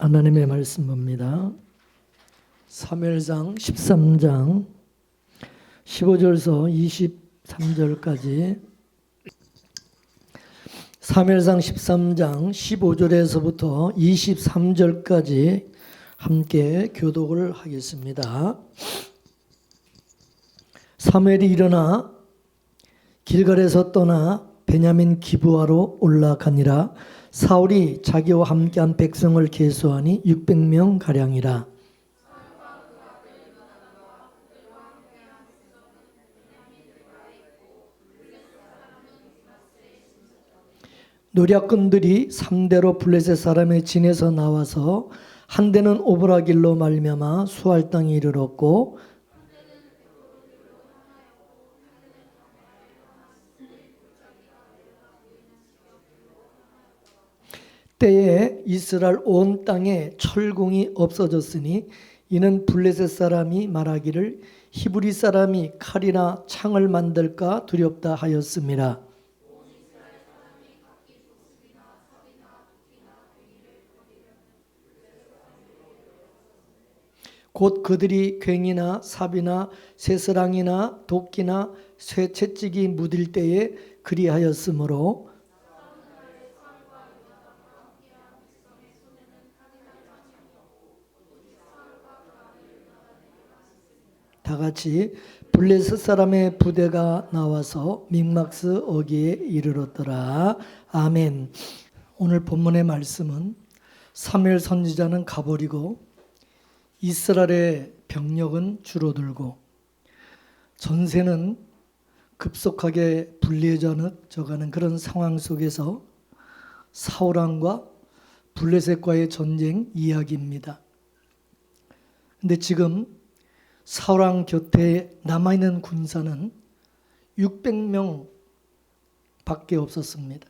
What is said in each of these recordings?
하나님의 말씀 봅니다. 사무엘상 13장 15절에서 23절까지, 사무엘상 13장 15절에서부터 23절까지 함께 교독을 하겠습니다. 사무엘이 일어나 길갈에서 떠나 베냐민 기브아로 올라가니라. 사울이 자기와 함께한 백성을 계수하니 600명 가량이라. 노략꾼들이 3대로 블레셋 사람의 진에서 나와서 한 대는 오브라 길로 말미암아 수알 땅에 이르렀고, 때에 이스라엘 온 땅에 철공이 없어졌으니 이는 블레셋 사람이 말하기를 히브리 사람이 칼이나 창을 만들까 두렵다 하였음이라. 곧 그들이 괭이나 삽이나 쇠스랑이나 도끼나 쇠채찍이 묻을 때에 그리하였으므로 다같이 블레셋 사람의 부대가 나와서 믹막스 어귀에 이르렀더라. 아멘. 오늘 본문의 말씀은 사무엘 선지자는 가버리고 이스라엘의 병력은 줄어들고 전세는 급속하게 불리해져가는 그런 상황 속에서 사울왕과 블레셋과의 전쟁 이야기입니다. 근데 지금 사울왕 곁에 남아있는 군사는 600명 밖에 없었습니다.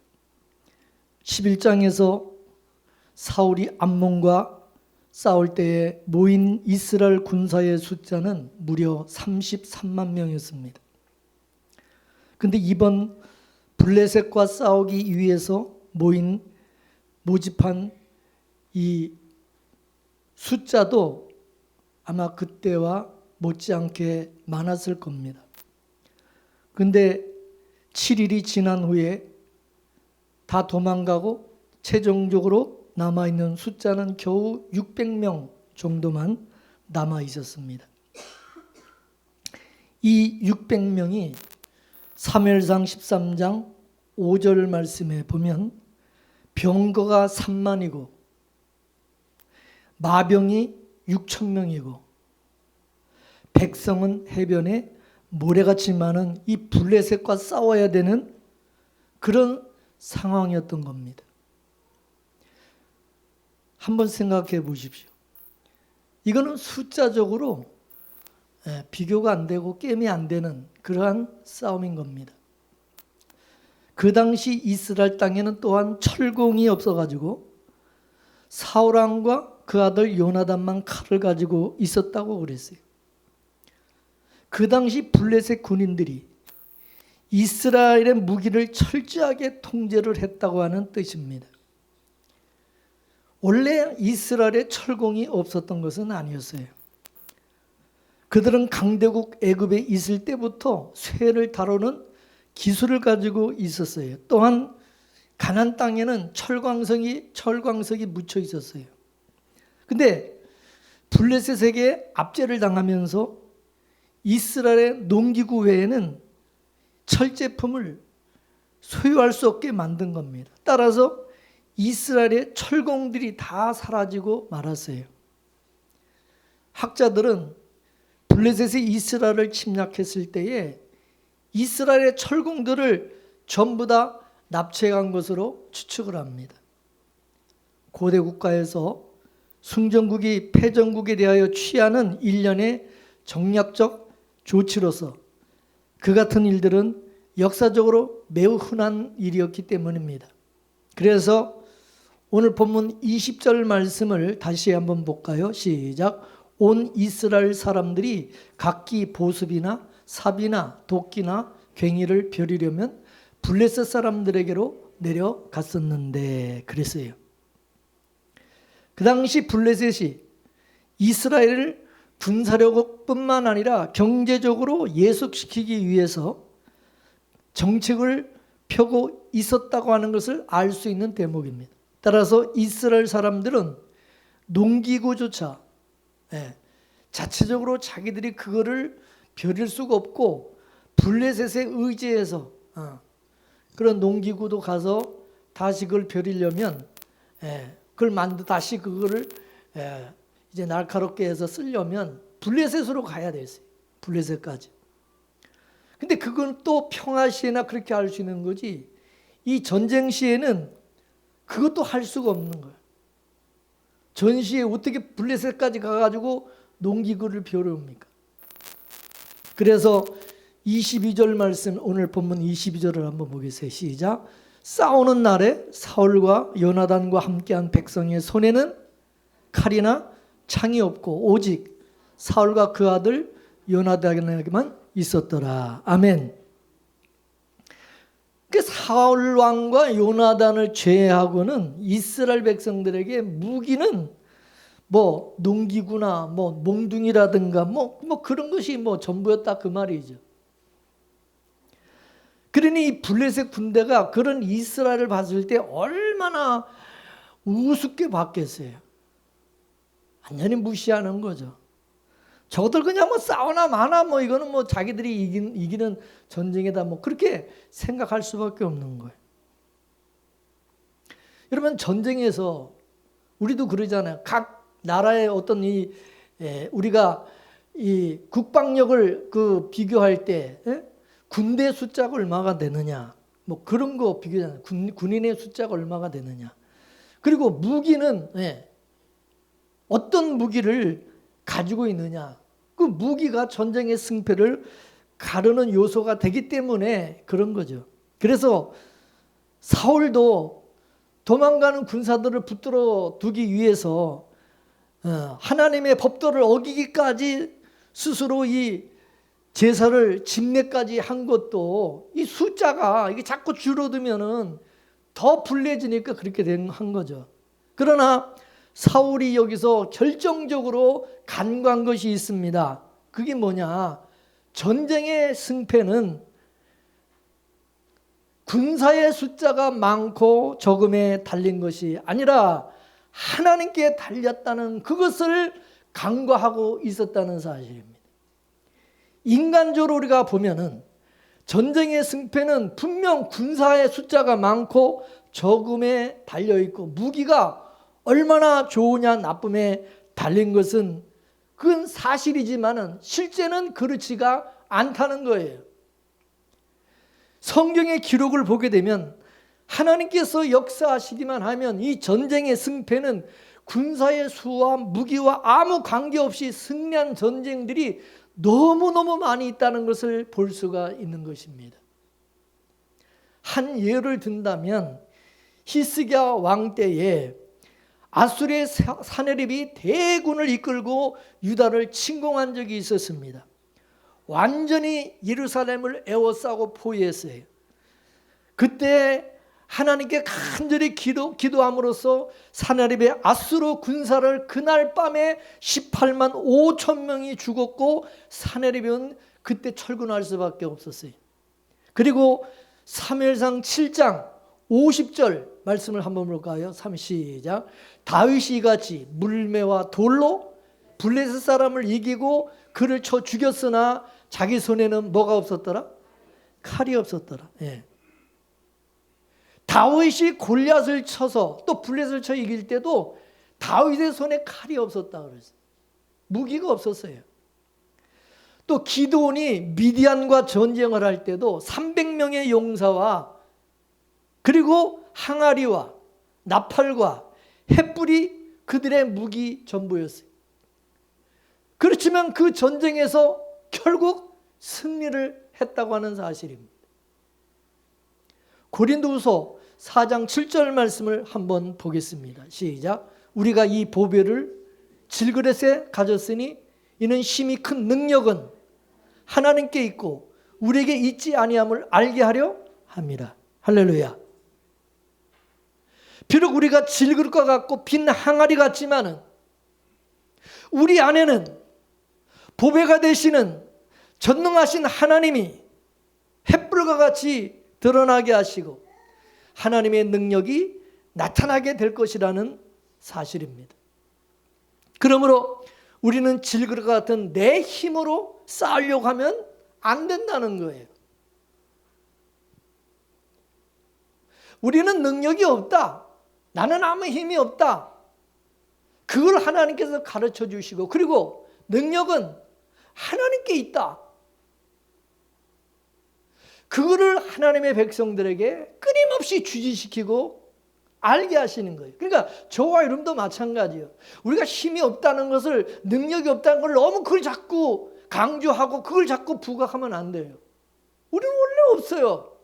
11장에서 사울이 암몬과 싸울 때에 모인 이스라엘 군사의 숫자는 무려 33만 명이었습니다. 그런데 이번 블레셋과 싸우기 위해서 모집한 이 숫자도 아마 그때와 못지않게 많았을 겁니다. 그런데 7일이 지난 후에 다 도망가고 최종적으로 남아있는 숫자는 겨우 600명 정도만 남아 있었습니다. 이 600명이 사무엘상 13장 5절 말씀에 보면 병거가 3만이고 마병이 6,000명이고 백성은 해변에 모래같이 많은 이 블레셋과 싸워야 되는 그런 상황이었던 겁니다. 한번 생각해 보십시오. 이거는 숫자적으로 비교가 안 되고 게임이 안 되는 그러한 싸움인 겁니다. 그 당시 이스라엘 땅에는 또한 철공이 없어가지고 사울왕과 그 아들 요나단만 칼을 가지고 있었다고 그랬어요. 그 당시 블레셋 군인들이 이스라엘의 무기를 철저하게 통제를 했다고 하는 뜻입니다. 원래 이스라엘에 철공이 없었던 것은 아니었어요. 그들은 강대국 애굽에 있을 때부터 쇠를 다루는 기술을 가지고 있었어요. 또한 가나안 땅에는 철광석이 묻혀 있었어요. 근데 블레셋에게 압제를 당하면서 이스라엘의 농기구 외에는 철제품을 소유할 수 없게 만든 겁니다. 따라서 이스라엘의 철공들이 다 사라지고 말았어요. 학자들은 블레셋이 이스라엘을 침략했을 때에 이스라엘의 철공들을 전부 다 납치한 것으로 추측을 합니다. 고대 국가에서 승전국이 패전국에 대하여 취하는 일련의 정략적 조치로서 그 같은 일들은 역사적으로 매우 흔한 일이었기 때문입니다. 그래서 오늘 본문 20절 말씀을 다시 한번 볼까요? 시작. 온 이스라엘 사람들이 각기 보습이나 삽이나 도끼나 괭이를 벼리려면 블레셋 사람들에게로 내려갔었는데 그랬어요. 그 당시 블레셋이 이스라엘을 군사력뿐만 아니라 경제적으로 예속시키기 위해서 정책을 펴고 있었다고 하는 것을 알 수 있는 대목입니다. 따라서 이스라엘 사람들은 농기구조차 자체적으로 자기들이 그거를 벼릴 수가 없고 블레셋에 의지해서 그런 농기구도 가서 다시 그걸 벼리려면 그걸 다시 그거를 이제 날카롭게 해서 쓰려면 블레셋으로 가야 됐어요. 블레셋까지. 근데 그건 또 평화 시에나 그렇게 할 수 있는 거지, 이 전쟁 시에는 그것도 할 수가 없는 거예요. 전시에 어떻게 블레셋까지 가가지고 농기구를 벼려옵니까? 그래서 22절 말씀, 오늘 본문 22절을 한번 보겠어요. 시작. 싸우는 날에 사울과 요나단과 함께한 백성의 손에는 칼이나 창이 없고 오직 사울과 그 아들 요나단에게만 있었더라. 아멘. 그 사울 왕과 요나단을 제외하고는 이스라엘 백성들에게 무기는 뭐 농기구나 뭐 몽둥이라든가 뭐 그런 것이 뭐 전부였다 그 말이죠. 그러니 이 블레셋 군대가 그런 이스라엘을 봤을 때 얼마나 우습게 봤겠어요. 완전히 무시하는 거죠. 저들 그냥 뭐 싸우나 마나 뭐 이거는 뭐 자기들이 이기는 전쟁이다 뭐 그렇게 생각할 수밖에 없는 거예요. 여러분, 전쟁에서 우리도 그러잖아요. 각 나라의 어떤 우리가 이 국방력을 비교할 때 군대 숫자가 얼마가 되느냐 뭐 그런 거 비교잖아요. 군인의 숫자가 얼마가 되느냐. 그리고 무기는 어떤 무기를 가지고 있느냐. 그 무기가 전쟁의 승패를 가르는 요소가 되기 때문에 그런 거죠. 그래서 사울도 도망가는 군사들을 붙들어 두기 위해서 하나님의 법도를 어기기까지 스스로 이 제사를 집례까지 한 것도 이 숫자가 이게 자꾸 줄어들면은 더 불리해지니까 그렇게 한 거죠. 그러나 사울이 여기서 결정적으로 간과한 것이 있습니다. 그게 뭐냐? 전쟁의 승패는 군사의 숫자가 많고 적음에 달린 것이 아니라 하나님께 달렸다는 그것을 간과하고 있었다는 사실입니다. 인간적으로 우리가 보면은 전쟁의 승패는 분명 군사의 숫자가 많고 적음에 달려 있고 무기가 얼마나 좋으냐 나쁨에 달린 것은 그건 사실이지만은 실제는 그렇지가 않다는 거예요. 성경의 기록을 보게 되면 하나님께서 역사하시기만 하면 이 전쟁의 승패는 군사의 수와 무기와 아무 관계없이 승리한 전쟁들이 너무너무 많이 있다는 것을 볼 수가 있는 것입니다. 한 예를 든다면 히스기야 왕 때에 아수르의 사네립이 대군을 이끌고 유다를 침공한 적이 있었습니다. 완전히 예루살렘을 에워싸고 포위했어요. 그때 하나님께 간절히 기도함으로써 사네립의 아수르 군사를 그날 밤에 18만 5천 명이 죽었고 사네립은 그때 철군할 수밖에 없었어요. 그리고 사무엘상 7장 50절 말씀을 한번 볼까요? 시작. 다윗이 이같이 물매와 돌로 블레셋 사람을 이기고 그를 쳐 죽였으나 자기 손에는 뭐가 없었더라? 칼이 없었더라. 다윗이 골리앗을 쳐서 또 블레셋을 쳐 이길 때도 다윗의 손에 칼이 없었다 그랬어요. 무기가 없었어요. 또 기드온이 미디안과 전쟁을 할 때도 300명의 용사와 그리고 항아리와 나팔과 횃불이 그들의 무기 전부였어요. 그렇지만 그 전쟁에서 결국 승리를 했다고 하는 사실입니다. 고린도후서 4장 7절 말씀을 한번 보겠습니다. 시작. 우리가 이 보배를 질그릇에 가졌으니 이는 심히 큰 능력은 하나님께 있고 우리에게 있지 아니함을 알게 하려 합니다. 할렐루야. 비록 우리가 질그릇과 같고 빈 항아리 같지만은 우리 안에는 보배가 되시는 전능하신 하나님이 햇불과 같이 드러나게 하시고 하나님의 능력이 나타나게 될 것이라는 사실입니다. 그러므로 우리는 질그릇과 같은 내 힘으로 쌓으려고 하면 안 된다는 거예요. 우리는 능력이 없다. 나는 아무 힘이 없다. 그걸 하나님께서 가르쳐 주시고, 그리고 능력은 하나님께 있다. 그거를 하나님의 백성들에게 끊임없이 주지시키고 알게 하시는 거예요. 그러니까 저와 여러분도 마찬가지예요. 우리가 힘이 없다는 것을, 능력이 없다는 걸 너무 그걸 자꾸 강조하고 그걸 자꾸 부각하면 안 돼요. 우리는 원래 없어요.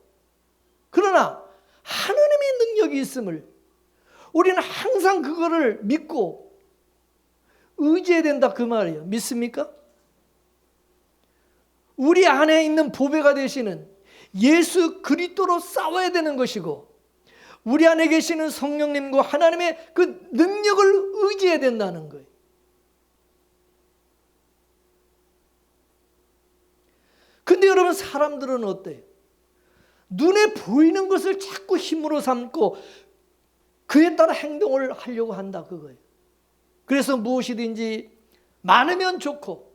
그러나 하나님의 능력이 있음을 우리는 항상 그거를 믿고 의지해야 된다 그 말이에요. 믿습니까? 우리 안에 있는 보배가 되시는 예수 그리스도로 싸워야 되는 것이고, 우리 안에 계시는 성령님과 하나님의 그 능력을 의지해야 된다는 거예요. 근데 여러분, 사람들은 어때요? 눈에 보이는 것을 자꾸 힘으로 삼고 그에 따라 행동을 하려고 한다 그거예요. 그래서 무엇이든지 많으면 좋고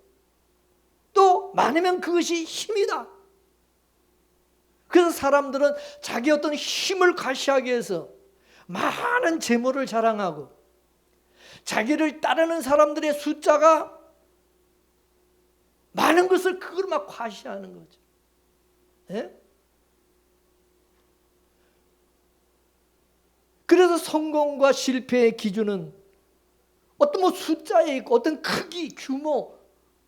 또 많으면 그것이 힘이다. 그래서 사람들은 자기 어떤 힘을 과시하기 위해서 많은 재물을 자랑하고 자기를 따르는 사람들의 숫자가 많은 것을 그걸 막 과시하는 거죠. 예? 그래서 성공과 실패의 기준은 어떤 뭐 숫자에 있고 어떤 크기, 규모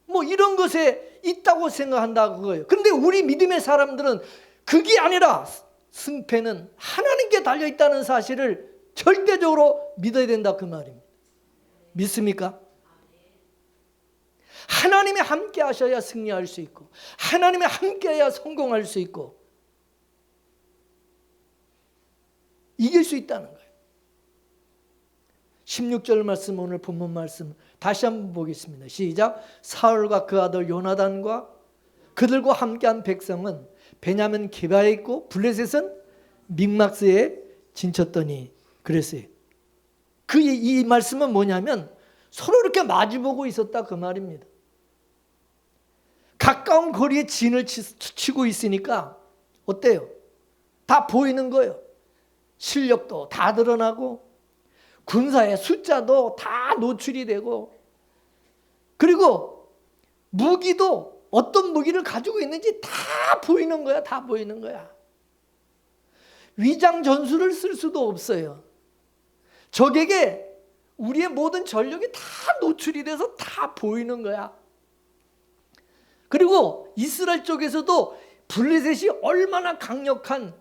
뭐 이런 것에 있다고 생각한다 그거예요. 그런데 우리 믿음의 사람들은 그게 아니라 승패는 하나님께 달려있다는 사실을 절대적으로 믿어야 된다 그 말입니다. 믿습니까? 하나님이 함께 하셔야 승리할 수 있고 하나님이 함께 해야 성공할 수 있고 이길 수 있다는 거예요. 16절 말씀, 오늘 본문 말씀 다시 한번 보겠습니다. 시작. 사울과 그 아들 요나단과 그들과 함께한 백성은 베냐민 기바에 있고 블레셋은 믹막스에 진쳤더니 그랬어요. 이 말씀은 뭐냐면 서로 이렇게 마주보고 있었다 그 말입니다. 가까운 거리에 진을 치고 있으니까 어때요? 다 보이는 거예요. 실력도 다 드러나고 군사의 숫자도 다 노출이 되고, 그리고 무기도 어떤 무기를 가지고 있는지 다 보이는 거야. 다 보이는 거야. 위장 전술을 쓸 수도 없어요. 적에게 우리의 모든 전력이 다 노출이 돼서 다 보이는 거야. 그리고 이스라엘 쪽에서도 블레셋이 얼마나 강력한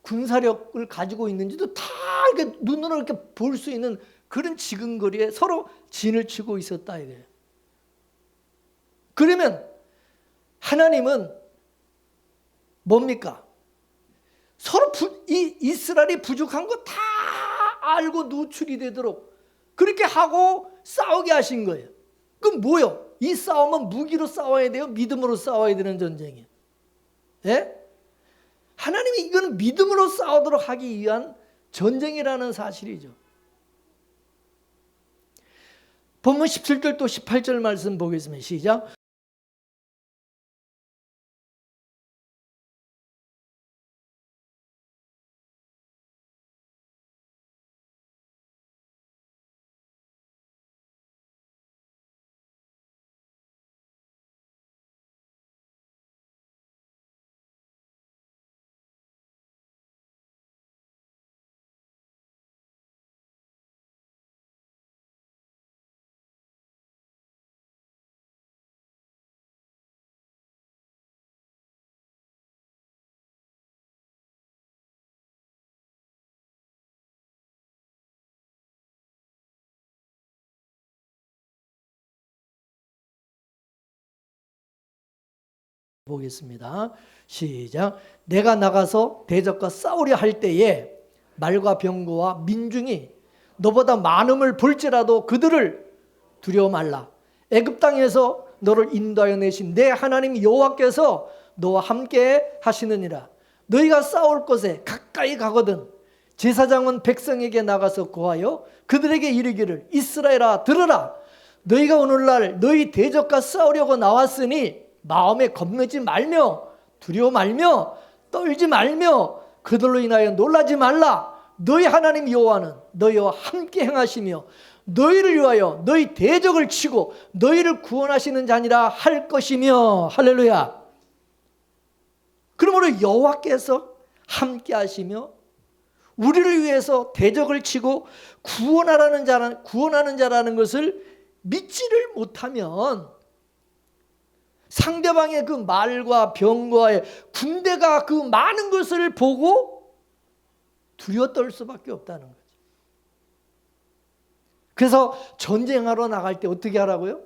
군사력을 가지고 있는지도 다 이렇게 눈으로 이렇게 볼 수 있는 그런 지근거리에 서로 진을 치고 있었다 이거예요. 그러면 하나님은 뭡니까? 서로 이스라엘이 부족한 거 다 알고 노출이 되도록 그렇게 하고 싸우게 하신 거예요. 그럼 뭐요? 이 싸움은 무기로 싸워야 돼요? 믿음으로 싸워야 되는 전쟁이에요. 예? 하나님이 이거는 믿음으로 싸우도록 하기 위한 전쟁이라는 사실이죠. 본문 17절 또 18절 말씀 보겠습니다. 시작. 보겠습니다. 시작. 내가 나가서 대적과 싸우려 할 때에 말과 병거와 민중이 너보다 많음을 볼지라도 그들을 두려워 말라. 애굽 땅에서 너를 인도하여 내신 내 하나님 여호와께서 너와 함께 하시느니라. 너희가 싸울 곳에 가까이 가거든 제사장은 백성에게 나가서 고하여 그들에게 이르기를 이스라엘아 들으라. 너희가 오늘날 너희 대적과 싸우려고 나왔으니 마음에 겁내지 말며 두려워 말며 떨지 말며 그들로 인하여 놀라지 말라. 너희 하나님 여호와는 너희와 함께 행하시며 너희를 위하여 너희 대적을 치고 너희를 구원하시는 자니라 할 것이며. 할렐루야. 그러므로 여호와께서 함께 하시며 우리를 위해서 대적을 치고 구원하는 자라는 것을 믿지를 못하면 상대방의 그 말과 병과의 군대가 그 많은 것을 보고 두려워 떨 수밖에 없다는 거죠. 그래서 전쟁하러 나갈 때 어떻게 하라고요?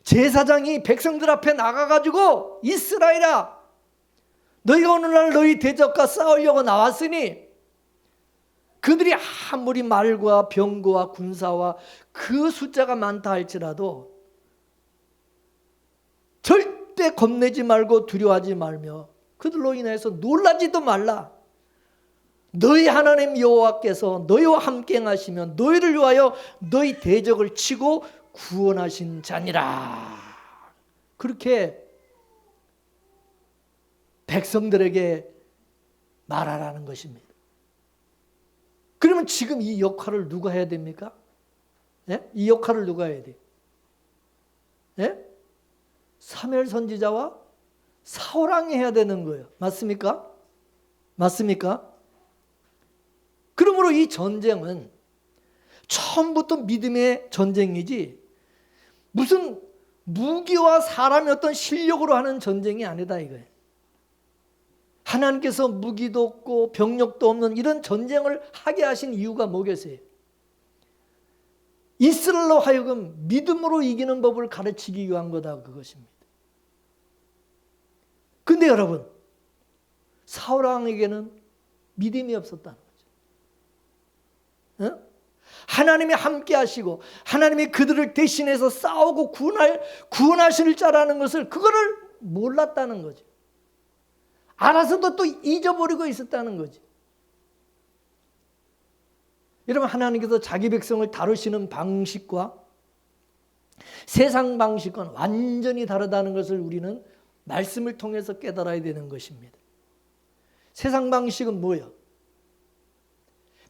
제사장이 백성들 앞에 나가가지고 이스라엘아 너희가 오늘날 너희 대적과 싸우려고 나왔으니 그들이 아무리 말과 병거와 군사와 그 숫자가 많다 할지라도 절대 겁내지 말고 두려워하지 말며 그들로 인해서 놀라지도 말라. 너희 하나님 여호와께서 너희와 함께 행하시며 너희를 위하여 너희 대적을 치고 구원하신 자니라. 그렇게 백성들에게 말하라는 것입니다. 그러면 지금 이 역할을 누가 해야 됩니까? 예? 이 역할을 누가 해야 돼요? 예? 사무엘 선지자와 사울 왕이 해야 되는 거예요. 맞습니까? 맞습니까? 그러므로 이 전쟁은 처음부터 믿음의 전쟁이지 무슨 무기와 사람의 어떤 실력으로 하는 전쟁이 아니다 이거예요. 하나님께서 무기도 없고 병력도 없는 이런 전쟁을 하게 하신 이유가 뭐겠어요? 이스라엘로 하여금 믿음으로 이기는 법을 가르치기 위한 거다 그것입니다. 근데 여러분 사울 왕에게는 믿음이 없었다는 거죠. 하나님이 함께 하시고 하나님이 그들을 대신해서 싸우고 구원하실 자라는 것을 그거를 몰랐다는 거죠. 알아서도 또 잊어버리고 있었다는 거지. 여러분 하나님께서 자기 백성을 다루시는 방식과 세상 방식과는 완전히 다르다는 것을 우리는 말씀을 통해서 깨달아야 되는 것입니다. 세상 방식은 뭐예요?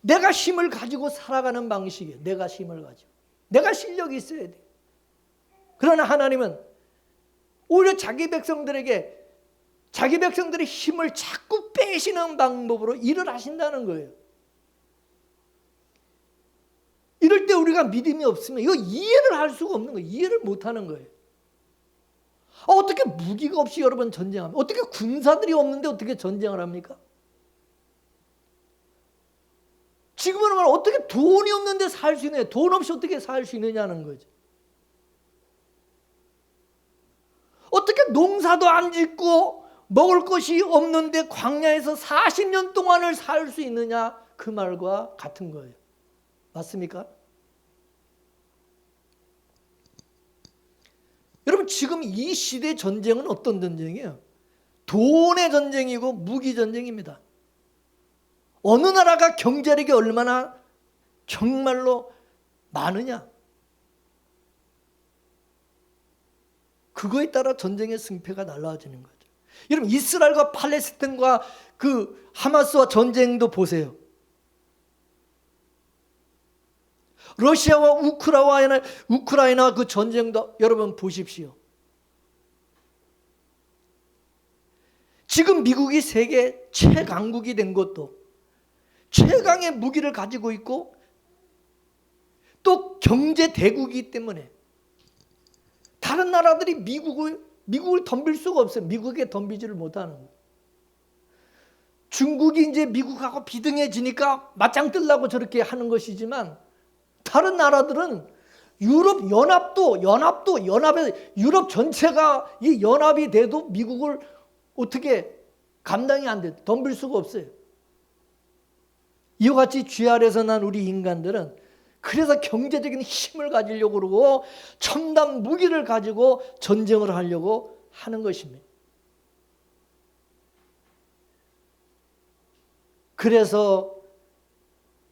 내가 힘을 가지고 살아가는 방식이에요. 내가 힘을 가지고. 내가 실력이 있어야 돼. 그러나 하나님은 오히려 자기 백성들에게 자기 백성들의 힘을 자꾸 빼시는 방법으로 일을 하신다는 거예요. 이럴 때 우리가 믿음이 없으면 이거 이해를 할 수가 없는 거예요. 이해를 못하는 거예요. 어떻게 무기가 없이 여러분 전쟁합니까? 어떻게 군사들이 없는데 어떻게 전쟁을 합니까? 지금은 말 어떻게 돈이 없는데 살 수 있느냐? 돈 없이 어떻게 살 수 있느냐는 거죠. 어떻게 농사도 안 짓고 먹을 것이 없는데 광야에서 40년 동안을 살 수 있느냐? 그 말과 같은 거예요. 맞습니까? 여러분 지금 이 시대 전쟁은 어떤 전쟁이에요? 돈의 전쟁이고 무기 전쟁입니다. 어느 나라가 경제력이 얼마나 정말로 많으냐? 그거에 따라 전쟁의 승패가 달라지는 거죠. 여러분 이스라엘과 팔레스타인과 그 하마스와 전쟁도 보세요. 러시아와 우크라이나 그 전쟁도 여러분 보십시오. 지금 미국이 세계 최강국이 된 것도 최강의 무기를 가지고 있고 또 경제 대국이기 때문에 다른 나라들이 미국을 덤빌 수가 없어요. 미국에 덤비지를 못하는 거예요. 중국이 이제 미국하고 비등해지니까 맞짱 뜨려고 저렇게 하는 것이지만 다른 나라들은 유럽 연합에 유럽 전체가 이 연합이 돼도 미국을 어떻게 감당이 안 돼. 덤빌 수가 없어요. 이와 같이 죄 아래서 난 우리 인간들은 그래서 경제적인 힘을 가지려고 그러고 첨단 무기를 가지고 전쟁을 하려고 하는 것입니다. 그래서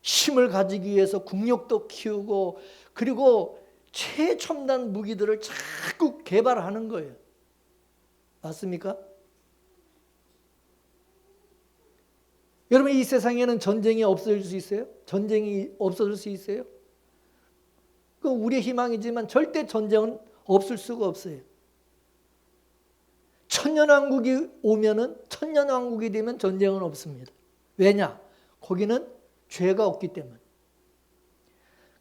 힘을 가지기 위해서 국력도 키우고 그리고 최첨단 무기들을 자꾸 개발하는 거예요. 맞습니까? 여러분, 이 세상에는 전쟁이 없어질 수 있어요? 전쟁이 없어질 수 있어요? 그건 우리의 희망이지만 절대 전쟁은 없을 수가 없어요. 천년왕국이 오면은, 천년왕국이 되면 전쟁은 없습니다. 왜냐? 거기는 죄가 없기 때문에.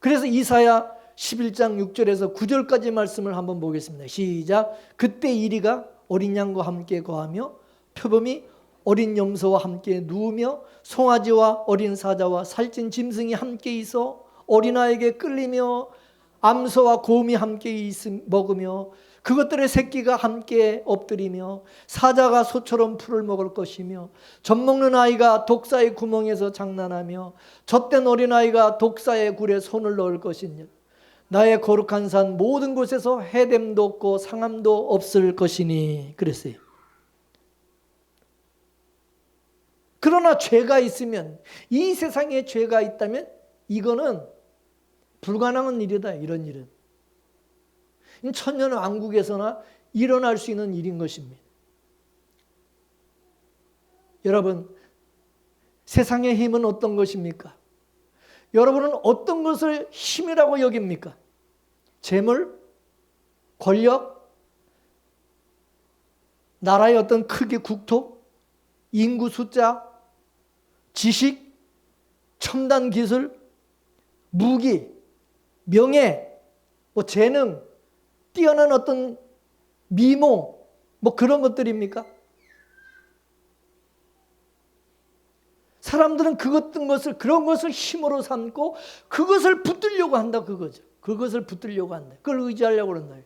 그래서 이사야 11장 6절에서 9절까지 말씀을 한번 보겠습니다. 시작. 그때 이리가 어린 양과 함께 거하며 표범이 어린 염소와 함께 누우며 송아지와 어린 사자와 살찐 짐승이 함께 있어 어린아이에게 끌리며 암소와 곰이 함께 먹으며 그것들의 새끼가 함께 엎드리며 사자가 소처럼 풀을 먹을 것이며 젖먹는 아이가 독사의 구멍에서 장난하며 젖된 어린아이가 독사의 굴에 손을 넣을 것이니 나의 거룩한 산 모든 곳에서 해됨도 없고 상함도 없을 것이니 그랬어요. 그러나 죄가 있으면, 이 세상에 죄가 있다면 이거는 불가능한 일이다. 이런 일은 천년왕국에서나 일어날 수 있는 일인 것입니다. 여러분, 세상의 힘은 어떤 것입니까? 여러분은 어떤 것을 힘이라고 여깁니까? 재물, 권력, 나라의 어떤 크기, 국토, 인구 숫자, 지식, 첨단 기술, 무기, 명예, 재능, 뛰어난 어떤 미모, 그런 것들입니까? 사람들은 그런 것을 힘으로 삼고 그것을 붙들려고 한다, 그거죠. 그것을 붙들려고 한다. 그걸 의지하려고 그런다.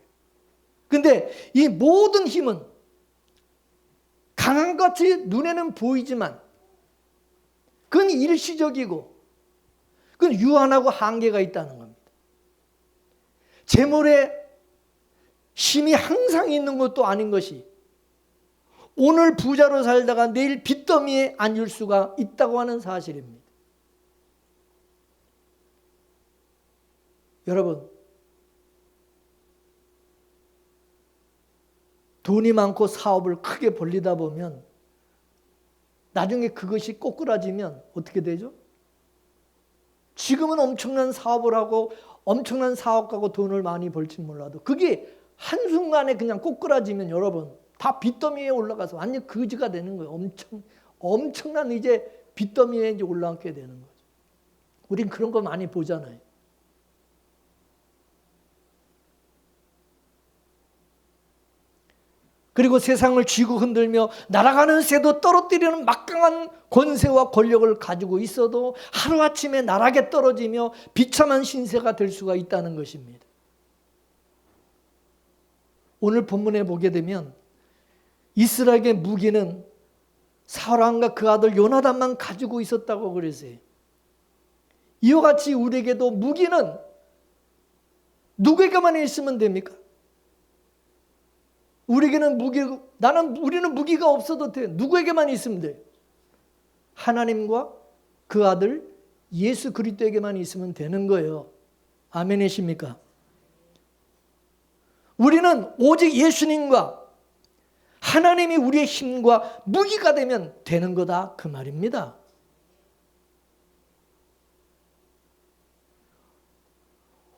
근데 이 모든 힘은 강한 것 같이 눈에는 보이지만 그건 일시적이고 그건 유한하고 한계가 있다는 겁니다. 재물에 힘이 항상 있는 것도 아닌 것이 오늘 부자로 살다가 내일 빚더미에 앉을 수가 있다고 하는 사실입니다. 여러분, 돈이 많고 사업을 크게 벌리다 보면 나중에 그것이 꼬꾸라지면 어떻게 되죠? 지금은 엄청난 사업을 하고 엄청난 사업가고 돈을 많이 벌지 몰라도 그게 한순간에 그냥 꼬꾸라지면 여러분 다 빚더미에 올라가서 완전 거지가 되는 거예요. 엄청난 이제 빚더미에 이제 올라가게 되는 거죠. 우린 그런 거 많이 보잖아요. 그리고 세상을 쥐고 흔들며 날아가는 새도 떨어뜨리는 막강한 권세와 권력을 가지고 있어도 하루아침에 나락에 떨어지며 비참한 신세가 될 수가 있다는 것입니다. 오늘 본문에 보게 되면 이스라엘의 무기는 사울왕과 그 아들 요나단만 가지고 있었다고 그랬어요. 이와 같이 우리에게도 무기는 누구에게만 있으면 됩니까? 우리에게는 우리는 무기가 없어도 돼. 누구에게만 있으면 돼. 하나님과 그 아들 예수 그리스도에게만 있으면 되는 거예요. 아멘이십니까? 우리는 오직 예수님과 하나님이 우리의 힘과 무기가 되면 되는 거다, 그 말입니다.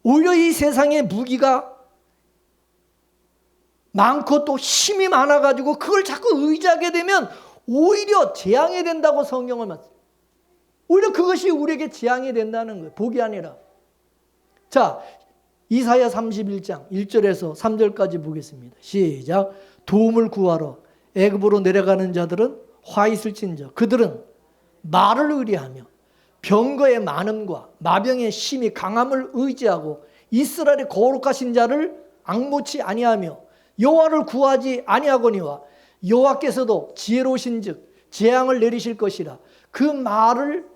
오히려 이 세상에 무기가 많고 또 힘이 많아가지고 그걸 자꾸 의지하게 되면 오히려 재앙이 된다고 성경을 말씀해요. 오히려 그것이 우리에게 재앙이 된다는 거예요. 복이 아니라. 자, 이사야 31장 1절에서 3절까지 보겠습니다. 시작. 도움을 구하러 애굽으로 내려가는 자들은 화 있을진저 그들은 말을 의뢰하며 병거의 많음과 마병의 힘이 강함을 의지하고 이스라엘의 거룩하신 자를 앙모치 아니하며 여호와를 구하지 아니하거니와 여호와께서도 지혜로우신즉 재앙을 내리실 것이라 그 말을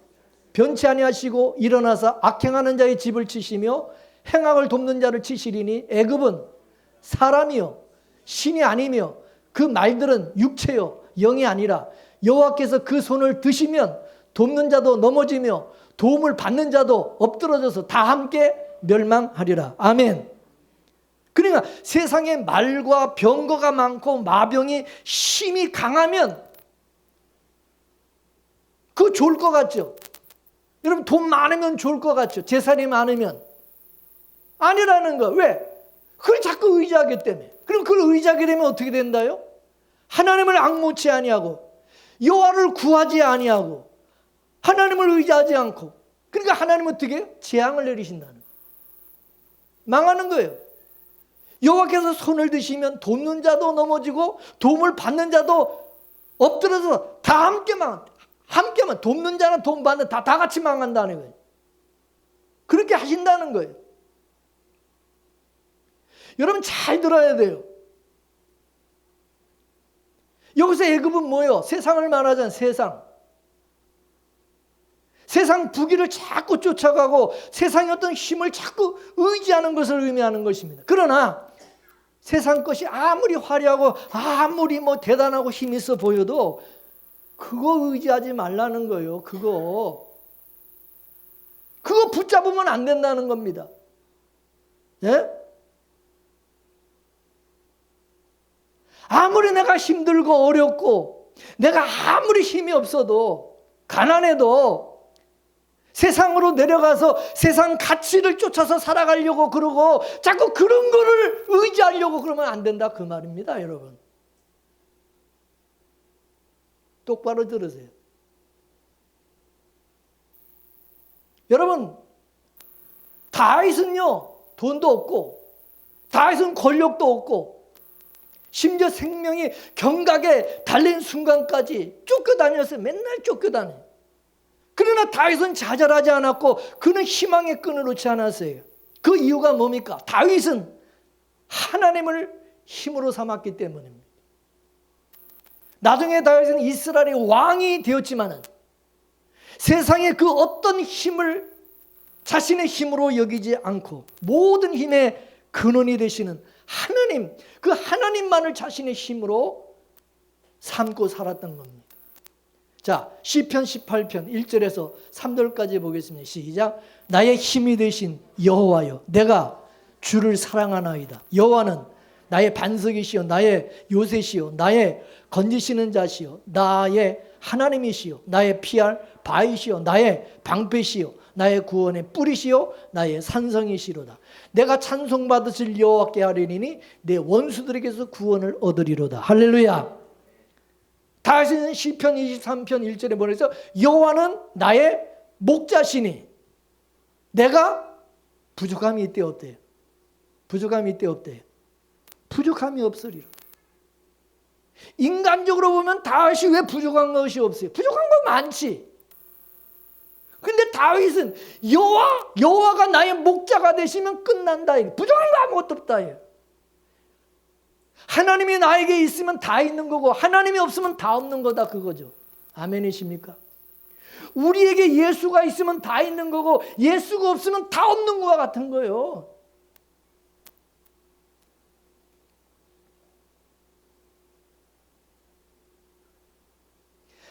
변치 아니하시고 일어나서 악행하는 자의 집을 치시며 행악을 돕는 자를 치시리니 애굽은 사람이요 신이 아니며 그 말들은 육체요 영이 아니라 여호와께서 그 손을 드시면 돕는 자도 넘어지며 도움을 받는 자도 엎드러져서 다 함께 멸망하리라. 아멘. 그러니까 세상에 말과 병거가 많고 마병이 힘이 강하면 그거 좋을 것 같죠? 여러분 돈 많으면 좋을 것 같죠? 재산이 많으면. 아니라는 거. 왜? 그걸 자꾸 의지하기 때문에. 그럼 그걸 의지하게 되면 어떻게 된다요? 하나님을 앙모치 아니하고 여호와를 구하지 아니하고 하나님을 의지하지 않고, 그러니까 하나님은 어떻게 재앙을 내리신다는 거예요. 망하는 거예요. 여호와께서 손을 드시면 돕는 자도 넘어지고 도움을 받는 자도 엎드려서 다 함께만 돕는 자는 도움 받는 다 같이 망한다는 거예요. 그렇게 하신다는 거예요. 여러분 잘 들어야 돼요. 여기서 애굽은 뭐예요? 세상을 말하잖아요. 세상 부귀를 자꾸 쫓아가고 세상의 어떤 힘을 자꾸 의지하는 것을 의미하는 것입니다. 그러나 세상 것이 아무리 화려하고 아무리 대단하고 힘 있어 보여도 그거 의지하지 말라는 거예요. 그거 붙잡으면 안 된다는 겁니다. 예? 아무리 내가 힘들고 어렵고 내가 아무리 힘이 없어도 가난해도 세상으로 내려가서 세상 가치를 쫓아서 살아가려고 그러고 자꾸 그런 거를 의지하려고 그러면 안 된다 그 말입니다. 여러분 똑바로 들으세요. 여러분 다윗은요 돈도 없고 다윗은 권력도 없고 심지어 생명이 경각에 달린 순간까지 쫓겨다녔어요. 맨날 쫓겨다녀요. 그러나 다윗은 좌절하지 않았고 그는 희망의 끈을 놓지 않았어요. 그 이유가 뭡니까? 다윗은 하나님을 힘으로 삼았기 때문입니다. 나중에 다윗은 이스라엘의 왕이 되었지만은 세상의 그 어떤 힘을 자신의 힘으로 여기지 않고 모든 힘의 근원이 되시는 하나님, 그 하나님만을 자신의 힘으로 삼고 살았던 겁니다. 자, 시편 18편 1절에서 3절까지 보겠습니다. 시작. 나의 힘이 되신 여호와여, 내가 주를 사랑하나이다. 여호와는 나의 반석이시요 나의 요새시요 나의 건지시는 자시요 나의 하나님이시요 나의 피할 바위시요 나의 방패시요 나의 구원의 뿌리시요 나의 산성이시로다. 내가 찬송받으실 여호와께 하리니 내 원수들에게서 구원을 얻으리로다. 할렐루야. 다시는 시편 23편 1절에 보내서 여호와는 나의 목자시니 내가 부족함이 있대 없대요? 부족함이 있대 없대요? 부족함이 없으리라. 인간적으로 보면 다윗이 왜 부족한 것이 없어요? 부족한 건 많지. 근데 다윗은 여호와가 나의 목자가 되시면 끝난다. 부족한 거 아무것도 없다. 하나님이 나에게 있으면 다 있는 거고 하나님이 없으면 다 없는 거다 그거죠. 아멘이십니까? 우리에게 예수가 있으면 다 있는 거고 예수가 없으면 다 없는 거와 같은 거예요.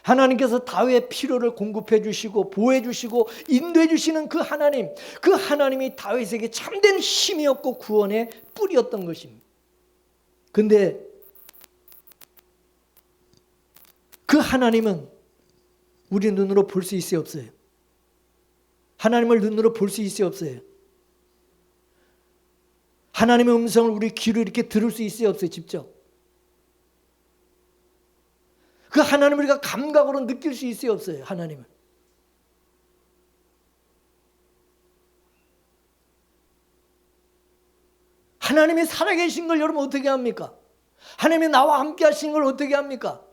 하나님께서 다윗의 필요를 공급해 주시고 보호해 주시고 인도해 주시는 그 하나님, 그 하나님이 다윗에게 참된 힘이었고 구원의 뿌리였던 것입니다. 근데 그 하나님은 우리 눈으로 볼 수 있어요, 없어요? 하나님을 눈으로 볼 수 있어요, 없어요? 하나님의 음성을 우리 귀로 이렇게 들을 수 있어요, 없어요? 직접? 그 하나님을 우리가 감각으로 느낄 수 있어요, 없어요? 하나님을. 하나님이 살아계신 걸 여러분 어떻게 합니까? 하나님이 나와 함께 하신 걸 어떻게 합니까?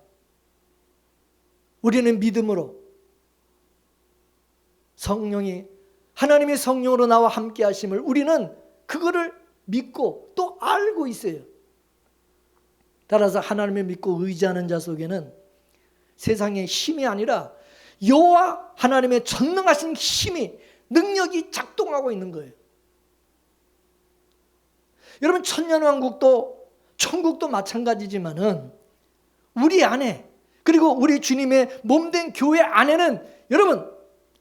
우리는 믿음으로 성령이 하나님의 성령으로 나와 함께 하심을 우리는 그거를 믿고 또 알고 있어요. 따라서 하나님을 믿고 의지하는 자 속에는 세상의 힘이 아니라 여호와 하나님의 전능하신 힘이, 능력이 작동하고 있는 거예요. 여러분, 천년왕국도 천국도 마찬가지지만은 우리 안에, 그리고 우리 주님의 몸된 교회 안에는 여러분,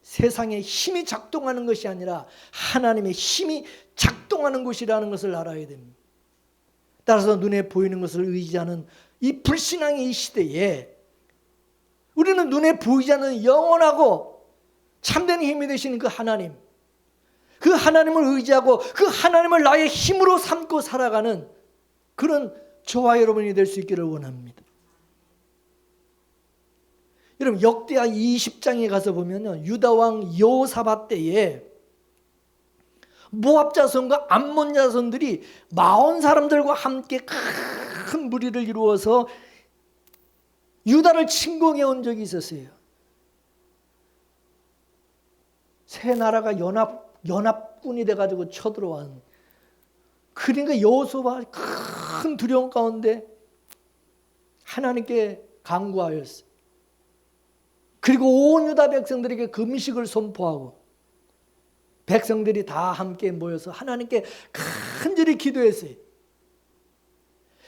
세상의 힘이 작동하는 것이 아니라 하나님의 힘이 작동하는 곳이라는 것을 알아야 됩니다. 따라서 눈에 보이는 것을 의지하는 이 불신앙의 이 시대에 우리는 눈에 보이지 않는 영원하고 참된 힘이 되시는 그 하나님, 그 하나님을 의지하고 그 하나님을 나의 힘으로 삼고 살아가는 그런 저와 여러분이 될 수 있기를 원합니다. 여러분, 역대하 20장에 가서 보면요, 유다왕 여호사밧 때에 모압 자손과 암몬 자손들이 마온 사람들과 함께 큰 무리를 이루어서 유다를 침공해 온 적이 있었어요. 세 나라가 연합군이 돼가지고 쳐들어온. 그러니까 여호수아가 큰 두려움 가운데 하나님께 간구하였어요. 그리고 온 유다 백성들에게 금식을 선포하고 백성들이 다 함께 모여서 하나님께 간절히 기도했어요.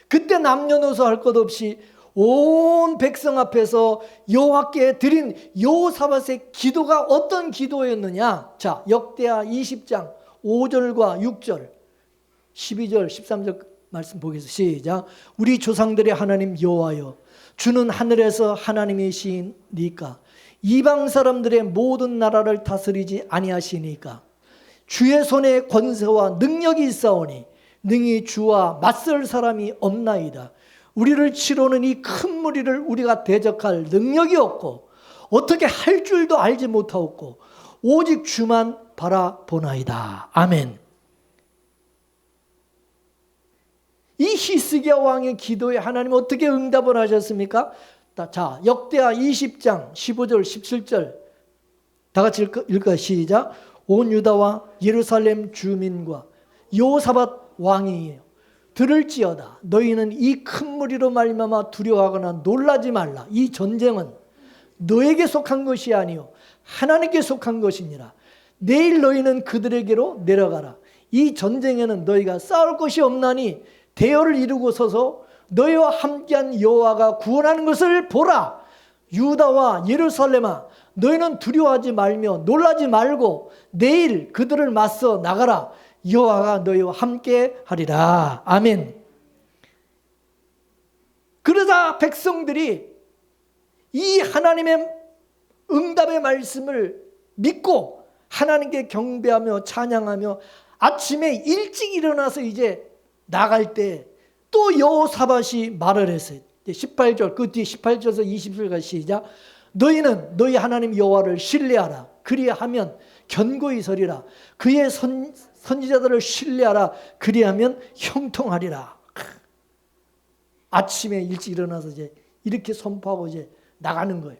그때 남녀노소 할 것 없이 온 백성 앞에서 여호와께 드린 여호사밧의 기도가 어떤 기도였느냐? 자, 역대하 20장 5절과 6절, 12절, 13절 말씀 보겠습니다. 시작. 우리 조상들의 하나님 여호와여, 주는 하늘에서 하나님이시니까 이방 사람들의 모든 나라를 다스리지 아니하시니까 주의 손에 권세와 능력이 있사오니 능히 주와 맞설 사람이 없나이다. 우리를 치러오는 이 큰 무리를 우리가 대적할 능력이 없고 어떻게 할 줄도 알지 못하옵고 오직 주만 바라보나이다. 아멘. 이 히스기야 왕의 기도에 하나님은 어떻게 응답을 하셨습니까? 자, 역대하 20장 15절 17절 다 같이 읽을까요? 시작. 온 유다와 예루살렘 주민과 여호사밧 왕이에요. 들을지어다. 너희는 이 큰 무리로 말미암아 두려워하거나 놀라지 말라. 이 전쟁은 너에게 속한 것이 아니요 하나님께 속한 것이니라. 내일 너희는 그들에게로 내려가라. 이 전쟁에는 너희가 싸울 것이 없나니 대열을 이루고 서서 너희와 함께한 여호와가 구원하는 것을 보라. 유다와 예루살렘아, 너희는 두려워하지 말며 놀라지 말고 내일 그들을 맞서 나가라. 여호와가 너희와 함께 하리라. 아멘. 그러자 백성들이 이 하나님의 응답의 말씀을 믿고 하나님께 경배하며 찬양하며 아침에 일찍 일어나서 이제 나갈 때 또 여호사밧이 말을 했어요. 18절, 그 뒤에 18절에서 20절까지 시작. 너희는 너희 하나님 여호와를 신뢰하라. 그리하면 견고히 서리라. 그의 선지자들을 신뢰하라. 그리하면 형통하리라. 아침에 일찍 일어나서 이제 이렇게 선포하고 이제 나가는 거예요.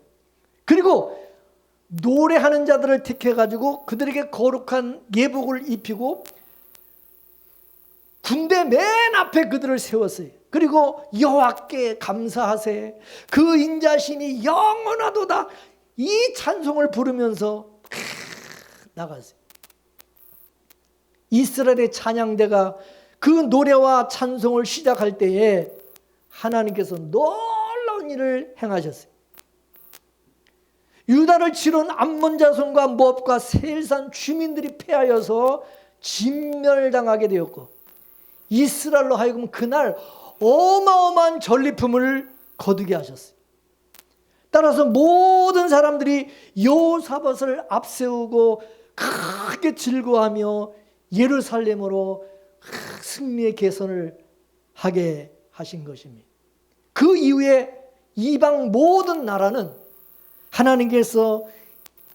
그리고 노래하는 자들을 택해가지고 그들에게 거룩한 예복을 입히고 군대 맨 앞에 그들을 세웠어요. 그리고 여호와께 감사하세. 그 인자심이 영원하도다. 이 찬송을 부르면서 나갔어요. 이스라엘의 찬양대가 그 노래와 찬송을 시작할 때에 하나님께서 놀라운 일을 행하셨어요. 유다를 치러온 암몬 자손과 모압과 세일산 주민들이 패하여서 진멸당하게 되었고 이스라엘로 하여금 그날 어마어마한 전리품을 거두게 하셨어요. 따라서 모든 사람들이 여호사밧을 앞세우고 크게 즐거워하며 예루살렘으로 승리의 개선을 하게 하신 것입니다. 그 이후에 이방 모든 나라는 하나님께서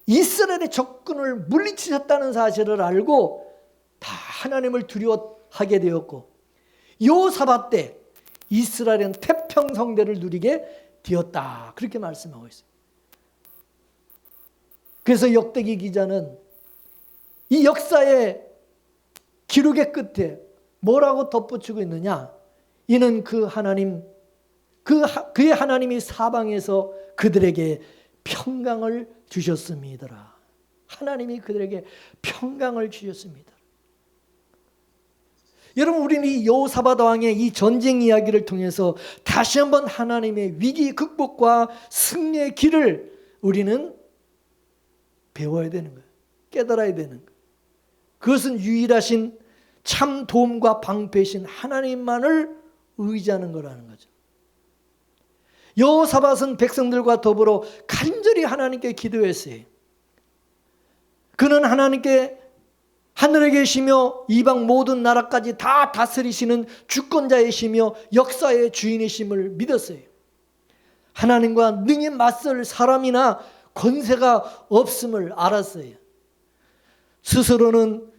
이스라엘의 적군을 물리치셨다는 사실을 알고 다 하나님을 두려워하게 되었고 여호사밧 때 이스라엘은 태평성대를 누리게 되었다. 그렇게 말씀하고 있어요. 그래서 역대기 기자는 이 역사의 기록의 끝에 뭐라고 덧붙이고 있느냐? 이는 그 하나님, 그의 하나님이 사방에서 그들에게 평강을 주셨습니다. 하나님이 그들에게 평강을 주셨습니다. 여러분, 우리는 이 여호사밧 왕의 이 전쟁 이야기를 통해서 다시 한번 하나님의 위기 극복과 승리의 길을 우리는 배워야 되는 거예요. 깨달아야 되는 거예요. 그것은 유일하신 참 도움과 방패이신 하나님만을 의지하는 거라는 거죠. 여호사밧은 백성들과 더불어 간절히 하나님께 기도했어요. 그는 하나님께 하늘에 계시며 이방 모든 나라까지 다 다스리시는 주권자이시며 역사의 주인이심을 믿었어요. 하나님과 능히 맞설 사람이나 권세가 없음을 알았어요. 스스로는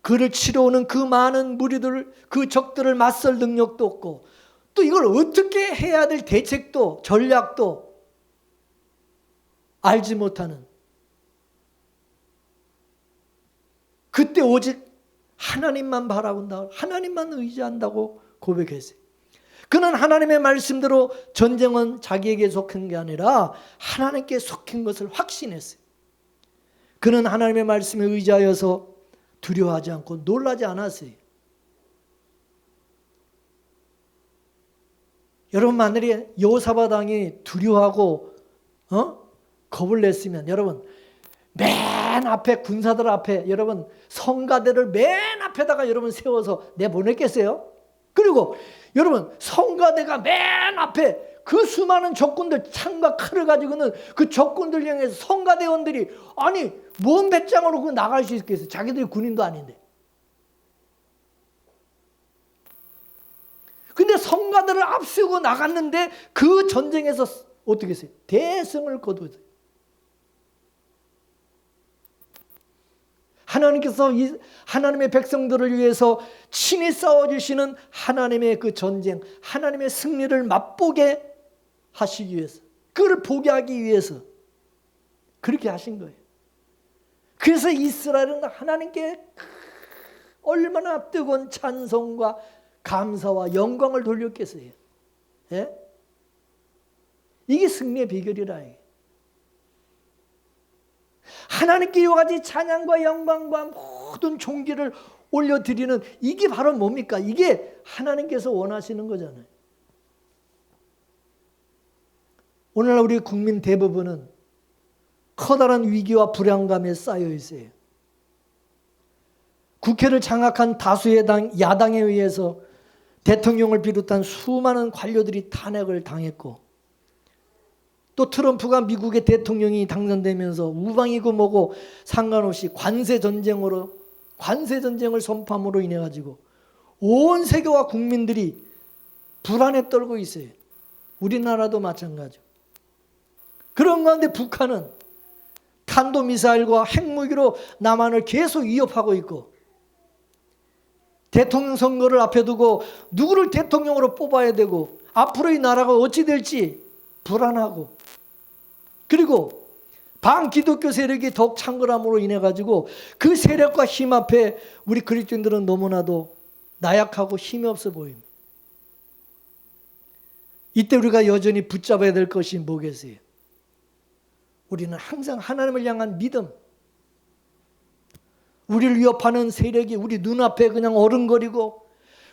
그를 치러오는 그 많은 무리들, 그 적들을 맞설 능력도 없고 또 이걸 어떻게 해야 될 대책도 전략도 알지 못하는, 그때 오직 하나님만 바라본다, 하나님만 의지한다고 고백했어요. 그는 하나님의 말씀대로 전쟁은 자기에게 속한 게 아니라 하나님께 속한 것을 확신했어요. 그는 하나님의 말씀에 의지하여서 두려워하지 않고 놀라지 않았어요. 여러분, 만약에 여호사밧 왕이 두려워하고 겁을 냈으면 여러분 맨 앞에 군사들 앞에 여러분 성가대를 맨 앞에다가 여러분 세워서 내보냈겠어요? 그리고 여러분 성가대가 맨 앞에 그 수많은 적군들 창과 칼을 가지고는 그 적군들 향해서 성가대원들이 아니 뭔 배짱으로 그 나갈 수 있겠어요? 자기들이 군인도 아닌데. 근데 성가대를 앞세우고 나갔는데 그 전쟁에서 어떻게 했어요? 대승을 거두었어요. 하나님께서 하나님의 백성들을 위해서 친히 싸워주시는 하나님의 그 전쟁, 하나님의 승리를 맛보게 하시기 위해서, 그걸 보게 하기 위해서 그렇게 하신 거예요. 그래서 이스라엘은 하나님께 얼마나 뜨거운 찬송과 감사와 영광을 돌렸겠어요. 예? 이게 승리의 비결이라. 하나님께 이와 같이 찬양과 영광과 모든 존귀를 올려드리는 이게 바로 뭡니까? 이게 하나님께서 원하시는 거잖아요. 오늘날 우리 국민 대부분은 커다란 위기와 불안감에 쌓여 있어요. 국회를 장악한 다수의 야당에 의해서 대통령을 비롯한 수많은 관료들이 탄핵을 당했고, 또 트럼프가 미국의 대통령이 당선되면서 우방이고 뭐고 상관없이 관세 전쟁을 선포함으로 인해 가지고 온 세계와 국민들이 불안에 떨고 있어요. 우리나라도 마찬가지고. 그런 가운데 북한은 탄도미사일과 핵무기로 남한을 계속 위협하고 있고, 대통령 선거를 앞에 두고 누구를 대통령으로 뽑아야 되고 앞으로 이 나라가 어찌 될지 불안하고, 그리고 반기독교 세력이 더욱 창궐함으로 인해 가지고 그 세력과 힘 앞에 우리 그리스도인들은 너무나도 나약하고 힘이 없어 보입니다. 이때 우리가 여전히 붙잡아야 될 것이 뭐겠어요? 우리는 항상 하나님을 향한 믿음, 우리를 위협하는 세력이 우리 눈앞에 그냥 어른거리고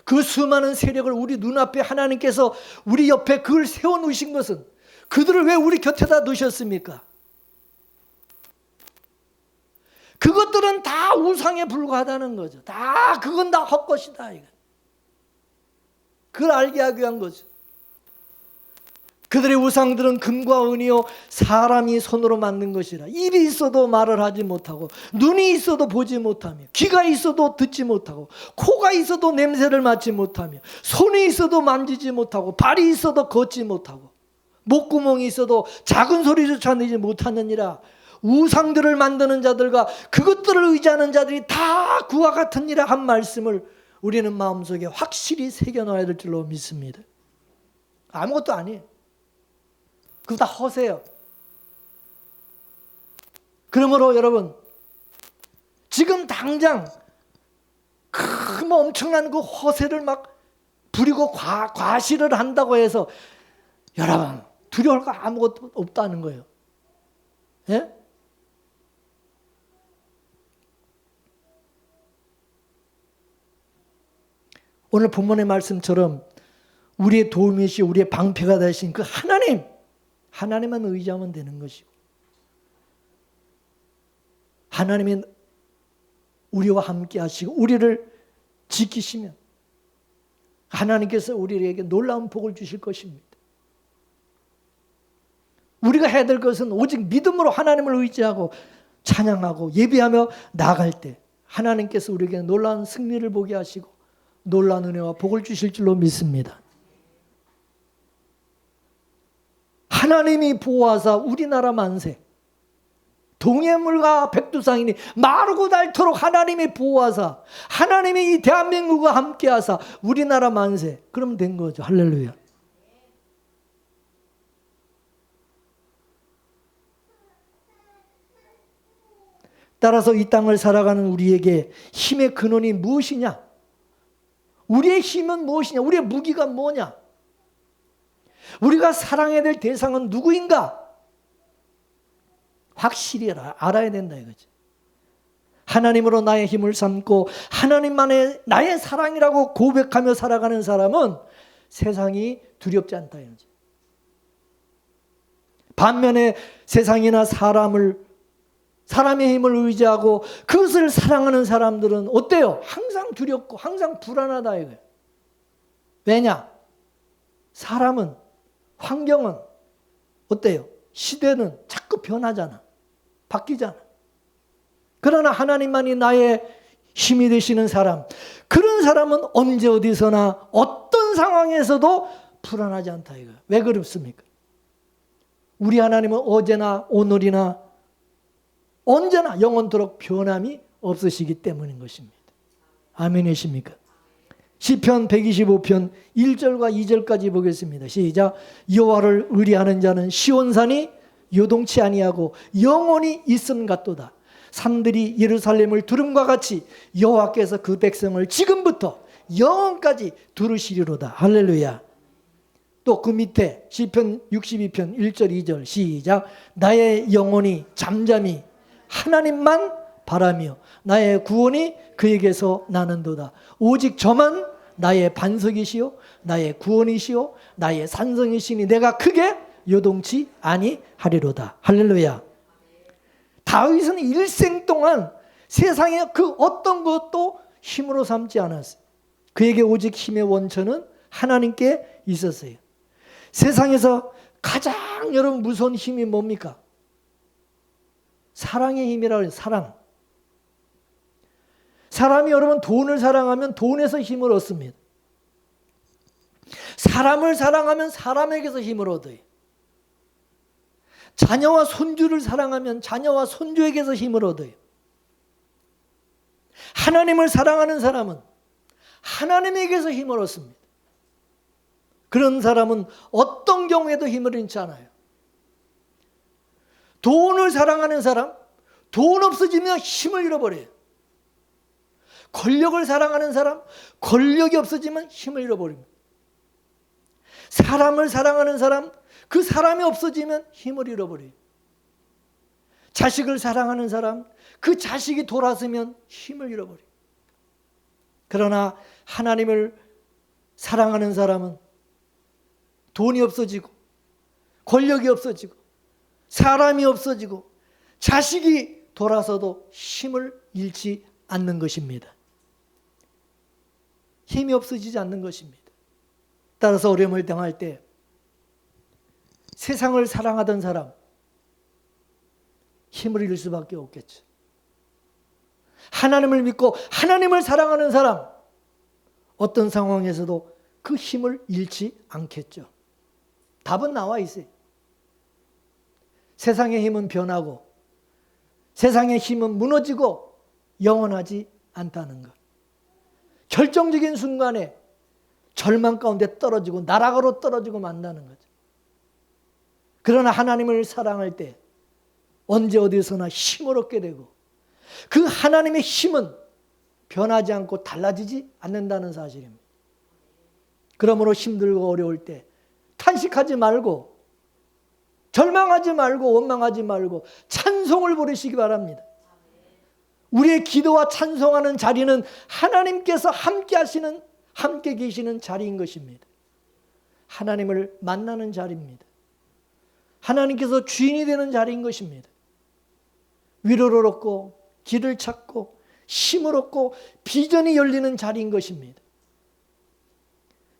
그 수많은 세력을 우리 눈앞에 하나님께서 우리 옆에 그걸 세워놓으신 것은 그들을 왜 우리 곁에다 놓으셨습니까? 그것들은 다 우상에 불과하다는 거죠. 그건 다 헛것이다. 그걸 알게 하기 위한 거죠. 그들의 우상들은 금과 은이요 사람이 손으로 만든 것이라. 입이 있어도 말을 하지 못하고, 눈이 있어도 보지 못하며, 귀가 있어도 듣지 못하고, 코가 있어도 냄새를 맡지 못하며, 손이 있어도 만지지 못하고, 발이 있어도 걷지 못하고, 목구멍이 있어도 작은 소리조차 내지 못하느니라. 우상들을 만드는 자들과 그것들을 의지하는 자들이 다 그와 같으니라 한 말씀을 우리는 마음속에 확실히 새겨놔야 될 줄로 믿습니다. 아무것도 아니에요. 그거 다 허세요. 그러므로 여러분, 지금 당장 엄청난 그 허세를 막 부리고 과시를 한다고 해서 여러분 두려울 거 아무것도 없다는 거예요. 예? 오늘 본문의 말씀처럼 우리의 도움이시 우리의 방패가 되신 그 하나님만 의지하면 되는 것이고, 하나님이 우리와 함께 하시고 우리를 지키시면 하나님께서 우리에게 놀라운 복을 주실 것입니다. 우리가 해야 될 것은 오직 믿음으로 하나님을 의지하고 찬양하고 예배하며 나아갈 때 하나님께서 우리에게 놀라운 승리를 보게 하시고 놀라운 은혜와 복을 주실 줄로 믿습니다. 하나님이 보호하사 우리나라 만세, 동해물과 백두산이니 마르고 닳도록 하나님이 보호하사, 하나님이 이 대한민국과 함께하사 우리나라 만세. 그러면 된 거죠. 할렐루야. 따라서 이 땅을 살아가는 우리에게 힘의 근원이 무엇이냐? 우리의 힘은 무엇이냐? 우리의 무기가 뭐냐? 우리가 사랑해야 될 대상은 누구인가? 확실히 알아야 된다 이거지. 하나님으로 나의 힘을 삼고 하나님만의 나의 사랑이라고 고백하며 살아가는 사람은 세상이 두렵지 않다 이거지. 반면에 세상이나 사람의 힘을 의지하고 그것을 사랑하는 사람들은 어때요? 항상 두렵고 항상 불안하다 이거예요. 왜냐? 사람은, 환경은 어때요? 시대는 자꾸 변하잖아. 바뀌잖아. 그러나 하나님만이 나의 힘이 되시는 사람, 그런 사람은 언제 어디서나 어떤 상황에서도 불안하지 않다 이거예요. 왜 그렇습니까? 우리 하나님은 어제나 오늘이나 언제나 영원토록 변함이 없으시기 때문인 것입니다. 아멘이십니까? 시편 125편 1절과 2절까지 보겠습니다. 시작. 여호와를 의뢰하는 자는 시온산이 요동치 아니하고 영원히 있음 같도다. 산들이 예루살렘을 두름과 같이 여호와께서 그 백성을 지금부터 영원까지 두르시리로다. 할렐루야. 또 그 밑에 시편 62편 1절 2절 시작. 나의 영혼이 잠잠히 하나님만 바라며 나의 구원이 그에게서 나는도다. 오직 저만 나의 반석이시요 나의 구원이시요 나의 산성이시니 내가 크게 요동치 아니하리로다. 할렐루야. 다윗은 일생 동안 세상의 그 어떤 것도 힘으로 삼지 않았어요. 그에게 오직 힘의 원천은 하나님께 있었어요. 세상에서 가장 여러분 무서운 힘이 뭡니까? 사랑의 힘이라고 해요. 사랑. 사람이 여러분 돈을 사랑하면 돈에서 힘을 얻습니다. 사람을 사랑하면 사람에게서 힘을 얻어요. 자녀와 손주를 사랑하면 자녀와 손주에게서 힘을 얻어요. 하나님을 사랑하는 사람은 하나님에게서 힘을 얻습니다. 그런 사람은 어떤 경우에도 힘을 잃지 않아요. 돈을 사랑하는 사람, 돈 없어지면 힘을 잃어버려요. 권력을 사랑하는 사람, 권력이 없어지면 힘을 잃어버립니다. 사람을 사랑하는 사람, 그 사람이 없어지면 힘을 잃어버려요. 자식을 사랑하는 사람, 그 자식이 돌아서면 힘을 잃어버려요. 그러나 하나님을 사랑하는 사람은 돈이 없어지고 권력이 없어지고 사람이 없어지고 자식이 돌아서도 힘을 잃지 않는 것입니다. 힘이 없어지지 않는 것입니다. 따라서 어려움을 당할 때 세상을 사랑하던 사람 힘을 잃을 수밖에 없겠죠. 하나님을 믿고 하나님을 사랑하는 사람 어떤 상황에서도 그 힘을 잃지 않겠죠. 답은 나와 있어요. 세상의 힘은 변하고 세상의 힘은 무너지고 영원하지 않다는 것. 결정적인 순간에 절망 가운데 떨어지고 나락으로 떨어지고 만다는 거죠. 그러나 하나님을 사랑할 때 언제 어디서나 힘을 얻게 되고 그 하나님의 힘은 변하지 않고 달라지지 않는다는 사실입니다. 그러므로 힘들고 어려울 때 탄식하지 말고 절망하지 말고 원망하지 말고 찬송을 부르시기 바랍니다. 우리의 기도와 찬송하는 자리는 하나님께서 함께 계시는 자리인 것입니다. 하나님을 만나는 자리입니다. 하나님께서 주인이 되는 자리인 것입니다. 위로를 얻고 길을 찾고 힘을 얻고 비전이 열리는 자리인 것입니다.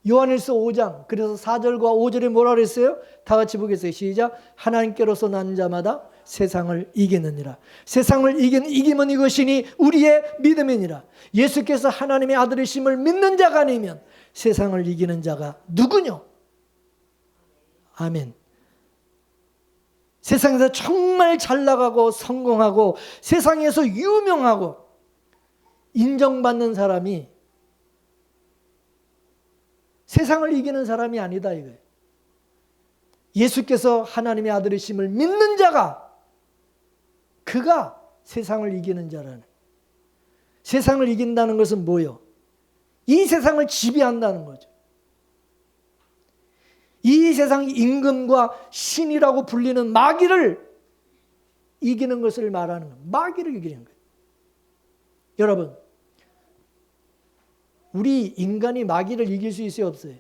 요한일서 5장 그래서 4절과 5절에 뭐라 그랬어요? 다 같이 보겠어요. 시작. 하나님께로서 난 자마다 세상을 이기느니라. 세상을 이기면 이것이니 우리의 믿음이니라. 예수께서 하나님의 아들이심을 믿는 자가 아니면 세상을 이기는 자가 누구뇨? 아멘. 세상에서 정말 잘 나가고 성공하고 세상에서 유명하고 인정받는 사람이 세상을 이기는 사람이 아니다 이거예요. 예수께서 하나님의 아들이심을 믿는 자가 그가 세상을 이기는 자라는. 세상을 이긴다는 것은 뭐예요? 이 세상을 지배한다는 거죠. 이 세상 임금과 신이라고 불리는 마귀를 이기는 것을 말하는 거예요. 마귀를 이기는 거예요. 여러분, 우리 인간이 마귀를 이길 수 있어요, 없어요?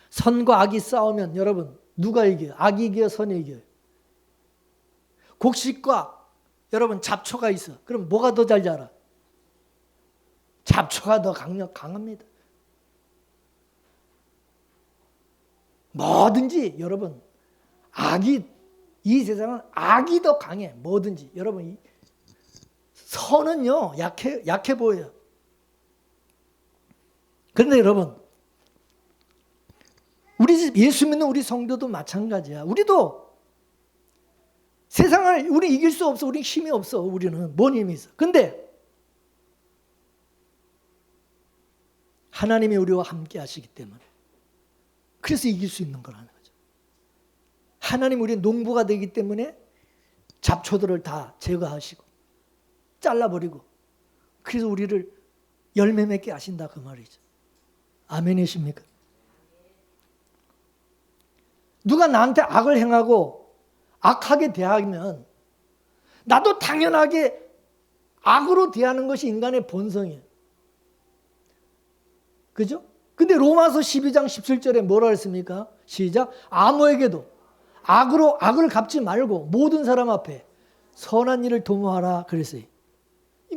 선과 악이 싸우면 여러분 누가 이겨요? 악이 이겨요, 선이 이겨요? 곡식과 여러분 잡초가 있어. 그럼 뭐가 더 잘 자라? 잡초가 더 강합니다. 뭐든지 여러분 이 세상은 악이 더 강해. 뭐든지 여러분 선은요 약해 보여요. 그런데 여러분 우리 예수 믿는 우리 성도도 마찬가지야. 우리도 세상을 우리 이길 수 없어. 우리 힘이 없어. 우리는 뭔 힘이 있어. 근데 하나님이 우리와 함께 하시기 때문에 그래서 이길 수 있는 거라는 거죠. 하나님 우리 농부가 되기 때문에 잡초들을 다 제거하시고 잘라버리고 그래서 우리를 열매 맺게 하신다 그 말이죠. 아멘이십니까? 누가 나한테 악을 행하고 악하게 대하면 나도 당연하게 악으로 대하는 것이 인간의 본성이에요. 그죠? 근데 로마서 12장 17절에 뭐라 했습니까? 시작. 아무에게도 악을 갚지 말고 모든 사람 앞에 선한 일을 도모하라 그랬어요.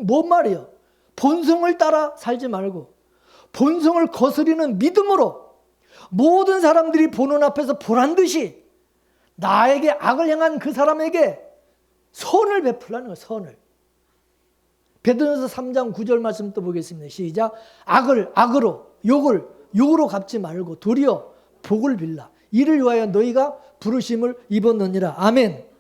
뭔 말이에요? 본성을 따라 살지 말고 본성을 거스리는 믿음으로 모든 사람들이 보는 앞에서 보란 듯이 나에게 악을 행한 그 사람에게 선을 베풀라는 거예요. 선을. 베드로전서 3장 9절 말씀 또 보겠습니다. 시작. 악을 악으로 욕으로 갚지 말고 도리어 복을 빌라. 이를 위하여 너희가 부르심을 입었느니라. 아멘.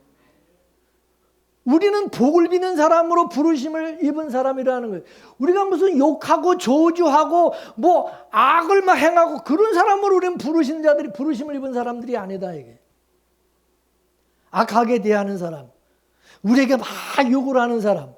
우리는 복을 비는 사람으로 부르심을 입은 사람이라는 거예요. 우리가 무슨 욕하고 저주하고 뭐 악을 막 행하고 그런 사람으로 우리는 부르심을 입은 사람들이 아니다 이게. 악하게 대하는 사람, 우리에게 막 욕을 하는 사람,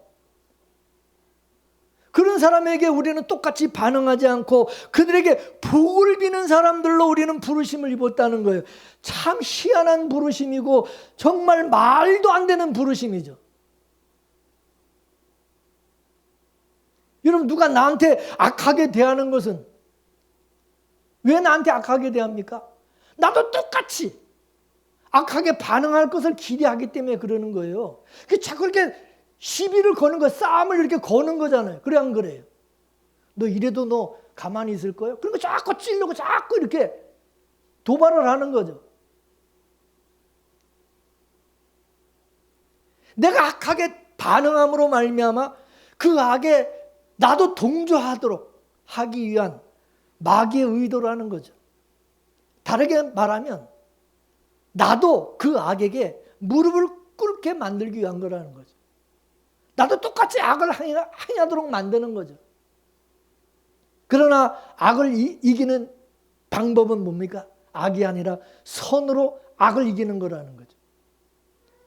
그런 사람에게 우리는 똑같이 반응하지 않고 그들에게 복을 비는 사람들로 우리는 부르심을 입었다는 거예요. 참 희한한 부르심이고 정말 말도 안 되는 부르심이죠. 여러분 누가 나한테 악하게 대하는 것은 왜 나한테 악하게 대합니까? 나도 똑같이 악하게 반응할 것을 기대하기 때문에 그러는 거예요. 자꾸 이렇게 시비를 거는 거, 싸움을 이렇게 거는 거잖아요. 그래 안 그래요? 너 이래도 너 가만히 있을 거예요? 그런 거 자꾸 찌르고 자꾸 이렇게 도발을 하는 거죠. 내가 악하게 반응함으로 말미암아 그 악에 나도 동조하도록 하기 위한 마귀의 의도라는 거죠. 다르게 말하면 나도 그 악에게 무릎을 꿇게 만들기 위한 거라는 거죠. 나도 똑같이 악을 행하도록 만드는 거죠. 그러나 악을 이기는 방법은 뭡니까? 악이 아니라 선으로 악을 이기는 거라는 거죠.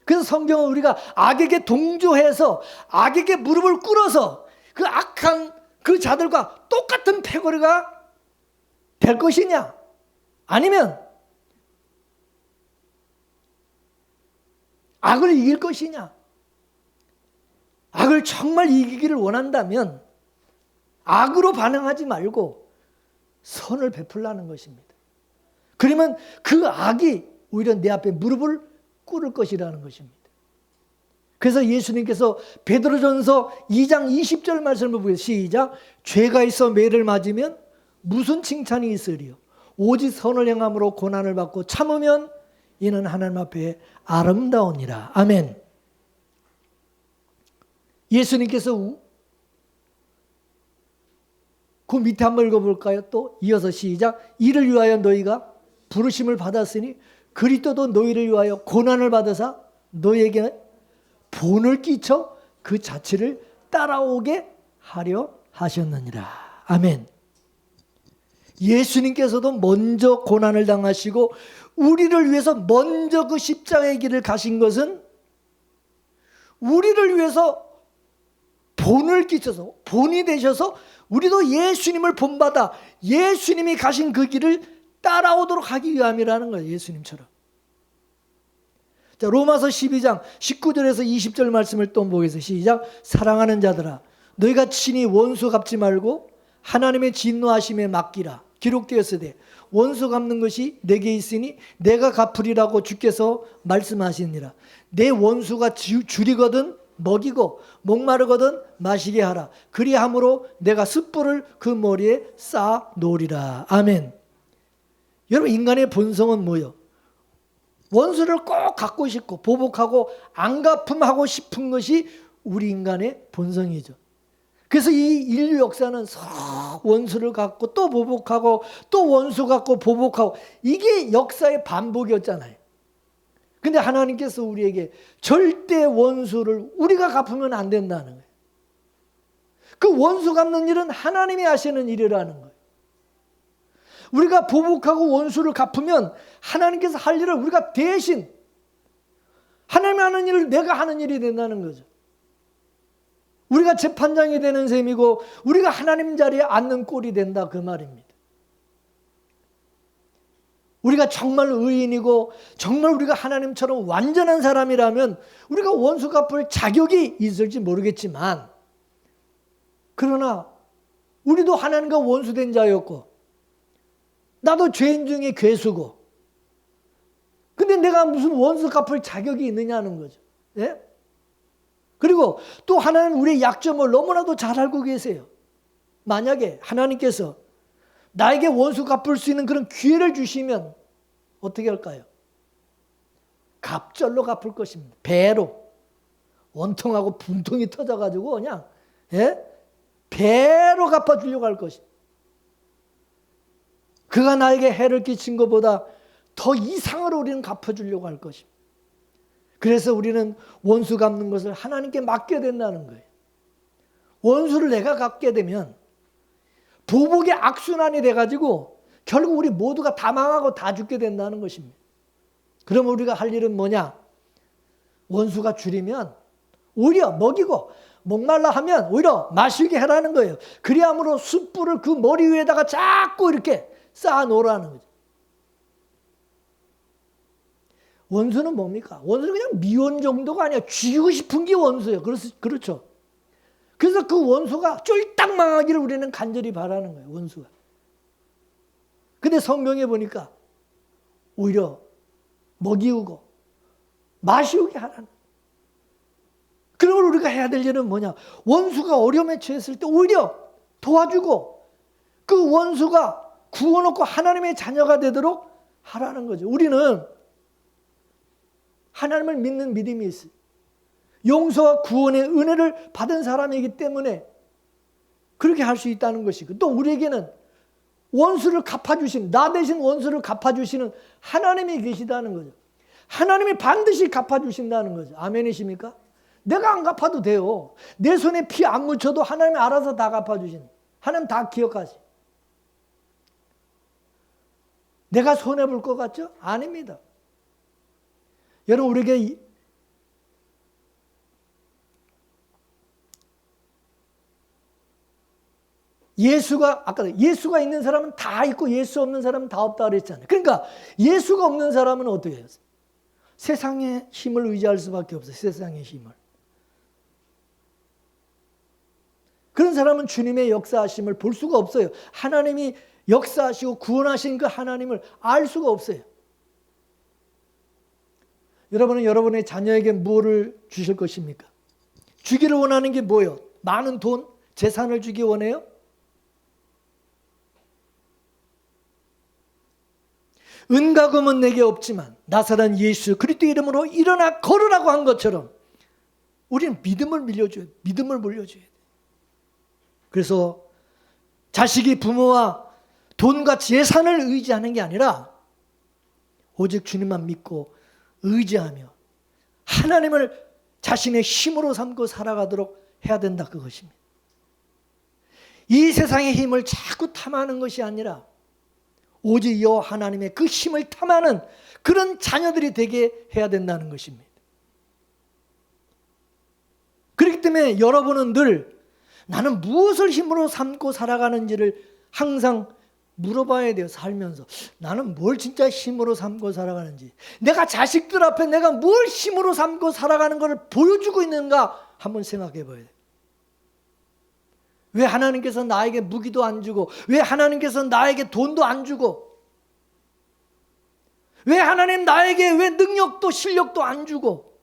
그래서 성경은 우리가 악에게 동조해서 악에게 무릎을 꿇어서 그 악한 그 자들과 똑같은 패거리가 될 것이냐? 아니면 악을 이길 것이냐? 악을 정말 이기기를 원한다면 악으로 반응하지 말고 선을 베풀라는 것입니다. 그러면 그 악이 오히려 내 앞에 무릎을 꿇을 것이라는 것입니다. 그래서 예수님께서 베드로전서 2장 20절 말씀을 보겠습니다. 시작. 죄가 있어 매를 맞으면 무슨 칭찬이 있으리요? 오직 선을 행함으로 고난을 받고 참으면 이는 하나님 앞에 아름다우니라. 아멘. 예수님께서 그 밑에 한번 읽어볼까요? 또 이어서 시작. 이를 위하여 너희가 부르심을 받았으니 그리스도도 너희를 위하여 고난을 받으사 너희에게 본을 끼쳐 그 자체를 따라오게 하려 하셨느니라. 아멘. 예수님께서도 먼저 고난을 당하시고 우리를 위해서 먼저 그 십자가의 길을 가신 것은 우리를 위해서 본을 끼쳐서, 본이 되셔서 우리도 예수님을 본받아 예수님이 가신 그 길을 따라오도록 하기 위함이라는 거예요. 예수님처럼. 자, 로마서 12장 19절에서 20절 말씀을 또 보겠습니다. 시작. 사랑하는 자들아 너희가 친히 원수 갚지 말고 하나님의 진노하심에 맡기라. 기록되었으되 원수 갚는 것이 내게 있으니 내가 갚으리라고 주께서 말씀하시니라. 내 원수가 줄이거든 먹이고 목마르거든 마시게 하라. 그리함으로 내가 숯불을 그 머리에 쌓아 놓으리라. 아멘. 여러분 인간의 본성은 뭐예요? 원수를 꼭 갖고 싶고 보복하고 안 갚음하고 싶은 것이 우리 인간의 본성이죠. 그래서 이 인류 역사는 원수를 갖고 또 보복하고 또 원수 갖고 보복하고 이게 역사의 반복이었잖아요. 근데 하나님께서 우리에게 절대 원수를 우리가 갚으면 안 된다는 거예요. 그 원수 갚는 일은 하나님이 하시는 일이라는 거예요. 우리가 보복하고 원수를 갚으면 하나님께서 할 일을 우리가 대신 하나님이 하는 일을 내가 하는 일이 된다는 거죠. 우리가 재판장이 되는 셈이고 우리가 하나님 자리에 앉는 꼴이 된다 그 말입니다. 우리가 정말 의인이고 정말 우리가 하나님처럼 완전한 사람이라면 우리가 원수 갚을 자격이 있을지 모르겠지만 그러나 우리도 하나님과 원수된 자였고 나도 죄인 중에 괴수고 근데 내가 무슨 원수 갚을 자격이 있느냐는 거죠. 예? 그리고 또 하나님은 우리의 약점을 너무나도 잘 알고 계세요. 만약에 하나님께서 나에게 원수 갚을 수 있는 그런 기회를 주시면 어떻게 할까요? 갑절로 갚을 것입니다. 배로 원통하고 분통이 터져가지고 그냥 배로 갚아주려고 할 것입니다. 그가 나에게 해를 끼친 것보다 더 이상으로 우리는 갚아주려고 할 것입니다. 그래서 우리는 원수 갚는 것을 하나님께 맡겨야 된다는 거예요. 원수를 내가 갚게 되면 보복의 악순환이 돼가지고 결국 우리 모두가 다 망하고 다 죽게 된다는 것입니다. 그럼 우리가 할 일은 뭐냐? 원수가 줄이면 오히려 먹이고 목말라 하면 오히려 마시게 하라는 거예요. 그리함으로 숯불을 그 머리 위에다가 자꾸 이렇게 쌓아 놓으라는 거죠. 원수는 뭡니까? 원수는 그냥 미운 정도가 아니야. 쥐고 싶은 게 원수예요. 그렇죠. 그래서 그 원수가 쫄딱 망하기를 우리는 간절히 바라는 거예요. 원수가. 근데 성경에 보니까 오히려 먹이우고 마시우게 하라는 거예요. 그러면 우리가 해야 될 일은 뭐냐? 원수가 어려움에 처했을 때 오히려 도와주고 그 원수가 구워놓고 하나님의 자녀가 되도록 하라는 거죠. 우리는 하나님을 믿는 믿음이 있어요. 용서와 구원의 은혜를 받은 사람이기 때문에 그렇게 할 수 있다는 것이고 또 우리에게는 원수를 갚아주시는 나 대신 원수를 갚아주시는 하나님이 계시다는 거죠. 하나님이 반드시 갚아주신다는 거죠. 아멘이십니까? 내가 안 갚아도 돼요. 내 손에 피 안 묻혀도 하나님이 알아서 다 갚아주시는 하나님 다 기억하시. 내가 손해볼 것 같죠? 아닙니다. 여러분 우리에게 예수가 있는 사람은 다 있고 예수 없는 사람은 다 없다 그랬잖아요. 그러니까 예수가 없는 사람은 어떻게 해요? 세상의 힘을 의지할 수밖에 없어요. 세상의 힘을. 그런 사람은 주님의 역사하심을 볼 수가 없어요. 하나님이 역사하시고 구원하신 그 하나님을 알 수가 없어요. 여러분은 여러분의 자녀에게 무엇을 주실 것입니까? 주기를 원하는 게 뭐예요? 많은 돈, 재산을 주기 원해요? 은과 금은 내게 없지만 나사렛 예수 그리스도 이름으로 일어나 걸으라고 한 것처럼 우리는 믿음을 물려줘야 돼. 믿음을 물려줘야 돼. 그래서 자식이 부모와 돈과 재산을 의지하는 게 아니라 오직 주님만 믿고 의지하며 하나님을 자신의 힘으로 삼고 살아가도록 해야 된다, 그것입니다. 이 세상의 힘을 자꾸 탐하는 것이 아니라 오직 여호와 하나님의 그 힘을 탐하는 그런 자녀들이 되게 해야 된다는 것입니다. 그렇기 때문에 여러분은 늘 나는 무엇을 힘으로 삼고 살아가는지를 항상 물어봐야 돼요. 살면서 나는 뭘 진짜 힘으로 삼고 살아가는지, 내가 자식들 앞에 내가 뭘 힘으로 삼고 살아가는 것을 보여주고 있는가 한번 생각해 봐야 돼요. 왜 하나님께서 나에게 무기도 안 주고, 왜 하나님께서 나에게 돈도 안 주고, 왜 하나님 나에게 왜 능력도 실력도 안 주고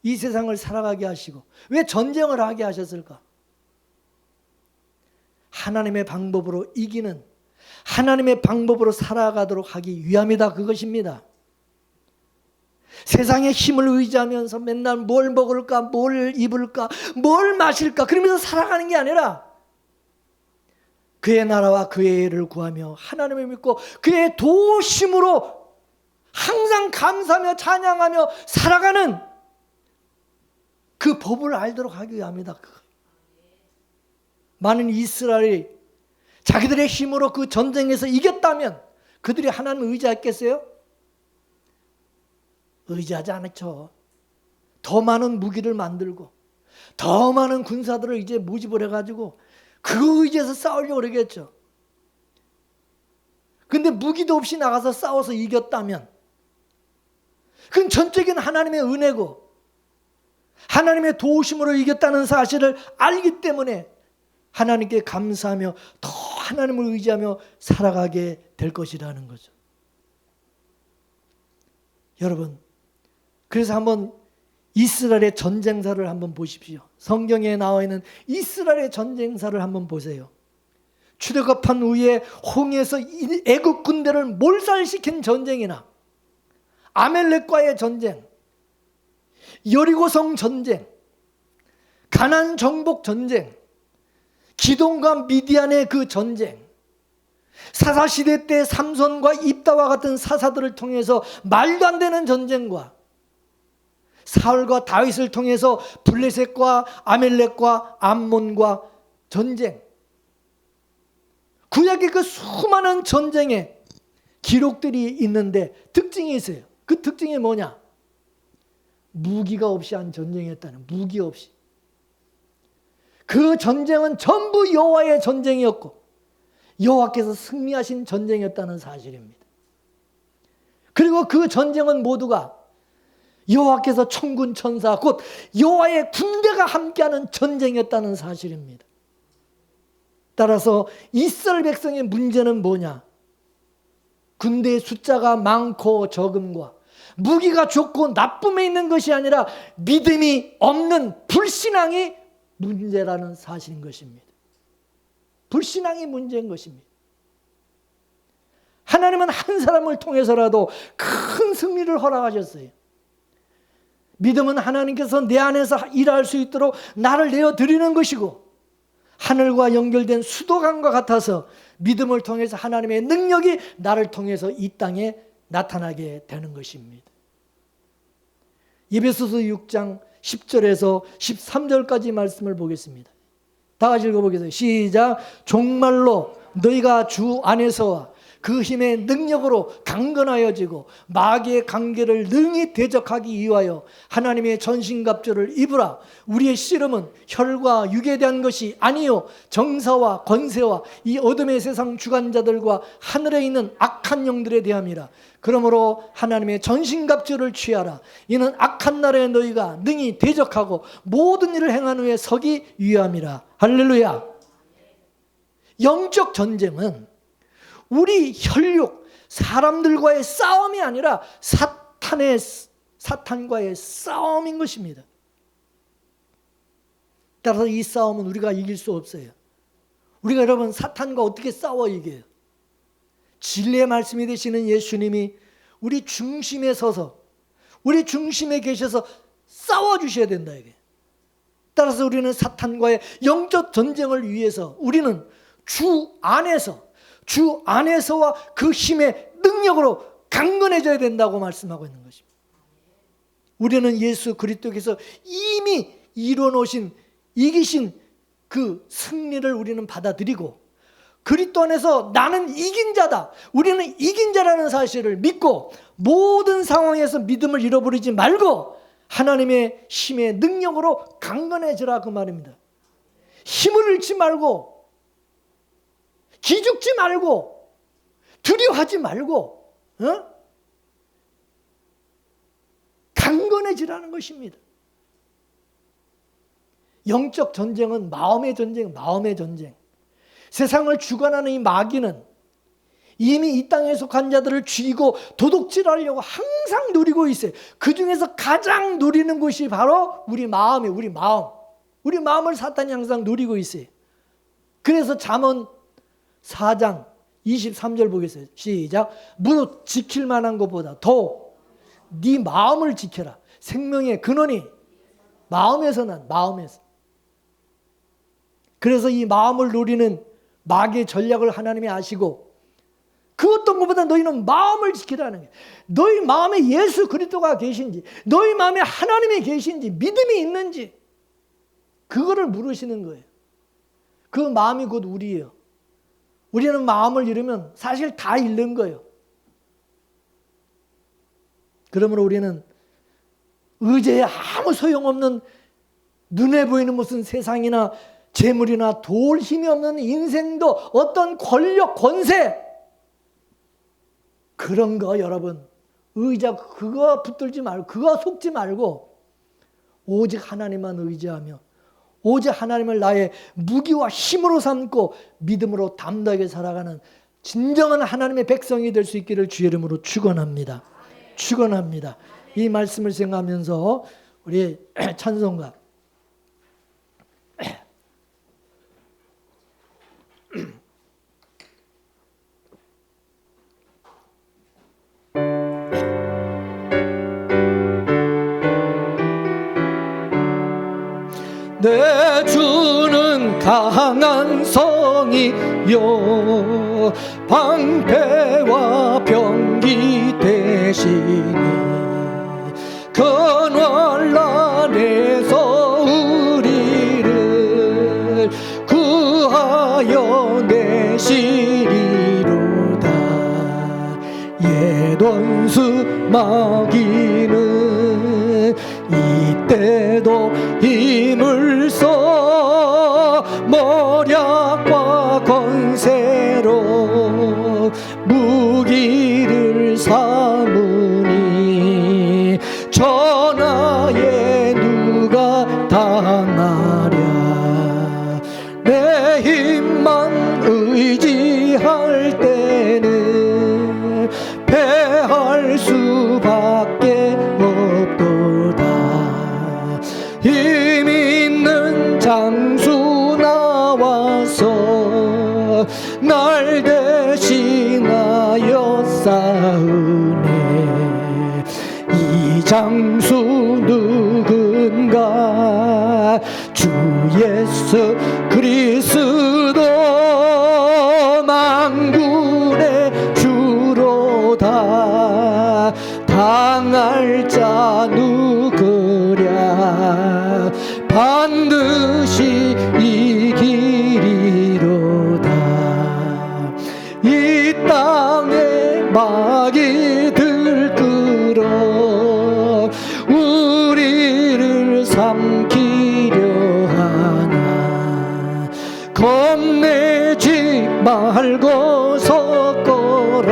이 세상을 살아가게 하시고 왜 전쟁을 하게 하셨을까? 하나님의 방법으로 이기는, 하나님의 방법으로 살아가도록 하기 위함이다, 그것입니다. 세상의 힘을 의지하면서 맨날 뭘 먹을까, 뭘 입을까, 뭘 마실까 그러면서 살아가는 게 아니라 그의 나라와 그의 의를 구하며 하나님을 믿고 그의 도우심으로 항상 감사하며 찬양하며 살아가는 그 법을 알도록 하기 위함이다. 많은 이스라엘이 자기들의 힘으로 그 전쟁에서 이겼다면 그들이 하나님을 의지했겠어요? 의지하지 않았죠. 더 많은 무기를 만들고 더 많은 군사들을 이제 모집을 해가지고 그 의지에서 싸우려고 그러겠죠. 근데 무기도 없이 나가서 싸워서 이겼다면 그건 전적인 하나님의 은혜고 하나님의 도우심으로 이겼다는 사실을 알기 때문에 하나님께 감사하며 더 하나님을 의지하며 살아가게 될 것이라는 거죠. 여러분, 그래서 한번 이스라엘의 전쟁사를 한번 보십시오. 성경에 나와 있는 이스라엘의 전쟁사를 한번 보세요. 출애굽한 후에 홍해에서 애국 군대를 몰살시킨 전쟁이나 아멜렉과의 전쟁, 여리고성 전쟁, 가나안 정복 전쟁, 기돔과 미디안의 그 전쟁, 사사시대 때 삼손과 입다와 같은 사사들을 통해서 말도 안 되는 전쟁과 사울과 다윗을 통해서 블레셋과 아멜렉과 암몬과 전쟁, 구약의 그 수많은 전쟁에 기록들이 있는데 특징이 있어요. 그 특징이 뭐냐? 무기가 없이 한 전쟁이었다는, 무기 없이. 그 전쟁은 전부 여호와의 전쟁이었고 여호와께서 승리하신 전쟁이었다는 사실입니다. 그리고 그 전쟁은 모두가 여호와께서 천군 천사 곧 여호와의 군대가 함께하는 전쟁이었다는 사실입니다. 따라서 이스라엘 백성의 문제는 뭐냐? 군대의 숫자가 많고 적음과 무기가 좋고 나쁨에 있는 것이 아니라 믿음이 없는 불신앙이 문제라는 사실인 것입니다. 불신앙이 문제인 것입니다. 하나님은 한 사람을 통해서라도 큰 승리를 허락하셨어요. 믿음은 하나님께서 내 안에서 일할 수 있도록 나를 내어드리는 것이고 하늘과 연결된 수도관과 같아서 믿음을 통해서 하나님의 능력이 나를 통해서 이 땅에 나타나게 되는 것입니다. 에베소서 6장 10절에서 13절까지 말씀을 보겠습니다. 다 같이 읽어보겠습니다. 시작. 정말로 너희가 주 안에서와 그 힘의 능력으로 강건하여지고 마귀의 관계를 능히 대적하기 위하여 하나님의 전신갑주를 입으라. 우리의 씨름은 혈과 육에 대한 것이 아니요 정사와 권세와 이 어둠의 세상 주관자들과 하늘에 있는 악한 영들에 대함이라. 그러므로 하나님의 전신갑주를 취하라. 이는 악한 날에 너희가 능히 대적하고 모든 일을 행한 후에 서기 위함이라. 할렐루야. 영적 전쟁은 우리 혈육, 사람들과의 싸움이 아니라 사탄과의 싸움인 것입니다. 따라서 이 싸움은 우리가 이길 수 없어요. 우리가 여러분 사탄과 어떻게 싸워 이겨요? 진리의 말씀이 되시는 예수님이 우리 중심에 서서 우리 중심에 계셔서 싸워주셔야 된다 이게. 따라서 우리는 사탄과의 영적 전쟁을 위해서 우리는 주 안에서와 그 힘의 능력으로 강건해져야 된다고 말씀하고 있는 것입니다. 우리는 예수 그리스도께서 이미 이뤄놓으신 이기신 그 승리를 우리는 받아들이고 그리스도 안에서 나는 이긴 자다. 우리는 이긴 자라는 사실을 믿고 모든 상황에서 믿음을 잃어버리지 말고 하나님의 힘의 능력으로 강건해지라 그 말입니다. 힘을 잃지 말고 기죽지 말고 두려워하지 말고 강건해지라는 것입니다. 영적 전쟁은 마음의 전쟁. 세상을 주관하는 이 마귀는 이미 이 땅에 속한 자들을 죽이고 도둑질하려고 항상 누리고 있어요. 그 중에서 가장 누리는 것이 바로 우리 마음이에요. 우리 마음을 사탄이 항상 누리고 있어요. 그래서 잠언 4장 23절 보겠어요. 시작. 무릇 지킬 만한 것보다 더 네 마음을 지켜라. 생명의 근원이 마음에서 난 마음에서. 그래서 이 마음을 노리는 마귀의 전략을 하나님이 아시고 그 어떤 것보다 너희는 마음을 지키라는 거예요. 너희 마음에 예수 그리스도가 계신지 너희 마음에 하나님이 계신지 믿음이 있는지 그거를 물으시는 거예요. 그 마음이 곧 우리예요. 우리는 마음을 잃으면 사실 다 잃는 거예요. 그러므로 우리는 의제에 아무 소용없는 눈에 보이는 무슨 세상이나 재물이나 도울 힘이 없는 인생도 어떤 권력, 권세 그런 거 여러분 의자 그거 붙들지 말고 그거 속지 말고 오직 하나님만 의지하며 오직 하나님을 나의 무기와 힘으로 삼고 믿음으로 담대하게 살아가는 진정한 하나님의 백성이 될 수 있기를 주의 이름으로 축원합니다. 축원합니다. 이 말씀을 생각하면서 우리 찬송가 내 주는 강한 성이요 방패와 병기 되시니 근환란에서 우리를 구하여 내시리로다. 옛 원수 마귀는 이때도 힘을 써 모략과 권세로 무기를 삼으니 전하에 누가 당하랴. 내 힘만 의지할 때는 패할 수밖에 없도다. 힘 있는 장수 나와서 날 대신하여 싸우네. 이 장수 누군가 주 예수 그리스도 만군의 주로다. 당할 자 누구랴. 반드시 이기리로다. 이 땅 겁내지 말고 섰거라.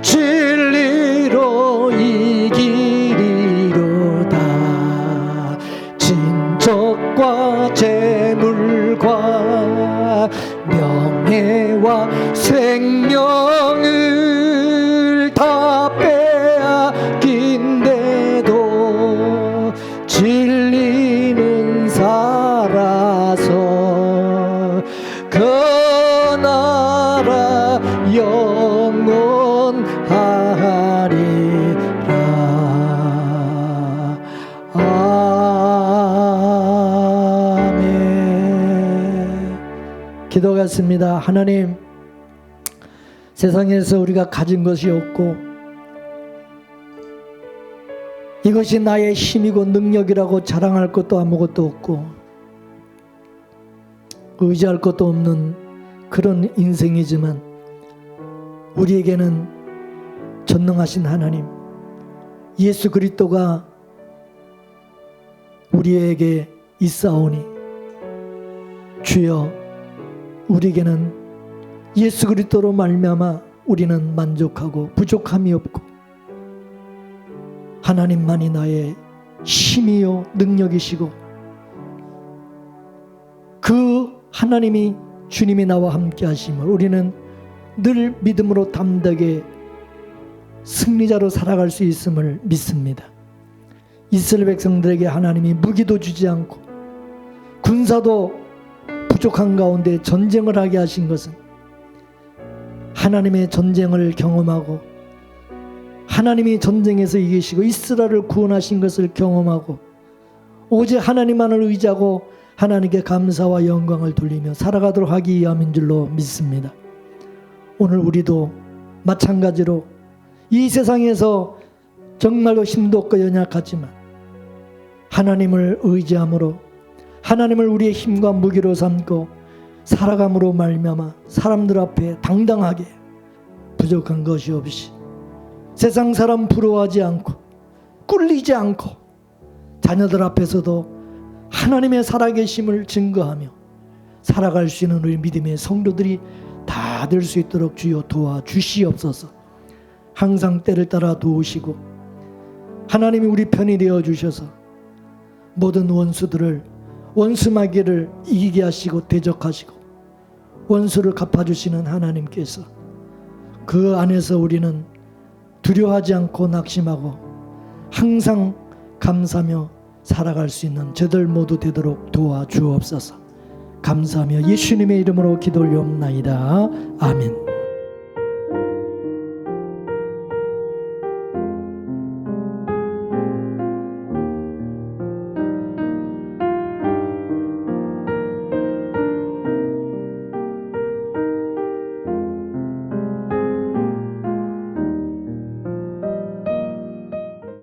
진리로 이기리로다. 진적과 재물과 명예와 생명을 다 빼앗긴데도 진리는 살아서 그 나라 영원하리라. 아멘. 기도하겠습니다. 하나님, 세상에서 우리가 가진 것이 없고 이것이 나의 힘이고 능력이라고 자랑할 것도 아무것도 없고 의지할 것도 없는 그런 인생이지만 우리에게는 전능하신 하나님 예수 그리스도가 우리에게 있사오니 주여, 우리에게는 예수 그리스도로 말미암아 우리는 만족하고 부족함이 없고 하나님만이 나의 힘이요 능력이시고 그 하나님이 주님이 나와 함께 하심을 우리는 늘 믿음으로 담대하게 승리자로 살아갈 수 있음을 믿습니다. 이스라엘 백성들에게 하나님이 무기도 주지 않고 군사도 부족한 가운데 전쟁을 하게 하신 것은 하나님의 전쟁을 경험하고 하나님이 전쟁에서 이기시고 이스라엘을 구원하신 것을 경험하고 오직 하나님만을 의지하고 하나님께 감사와 영광을 돌리며 살아가도록 하기 위함인 줄로 믿습니다. 오늘 우리도 마찬가지로 이 세상에서 정말로 힘도 없고 연약하지만 하나님을 의지함으로 하나님을 우리의 힘과 무기로 삼고 살아감으로 말미암아 사람들 앞에 당당하게 부족한 것이 없이 세상 사람 부러워하지 않고 꿀리지 않고 자녀들 앞에서도 하나님의 살아계심을 증거하며 살아갈 수 있는 우리 믿음의 성도들이 다 될 수 있도록 주여 도와주시옵소서. 항상 때를 따라 도우시고 하나님이 우리 편이 되어 주셔서 모든 원수들을 원수마귀를 이기게 하시고 대적하시고 원수를 갚아주시는 하나님께서 그 안에서 우리는 두려워하지 않고 낙심하고 항상 감사하며 살아갈 수 있는 저들 모두 되도록 도와주옵소서. 감사하며 예수님의 이름으로 기도 올리옵나이다. 아멘.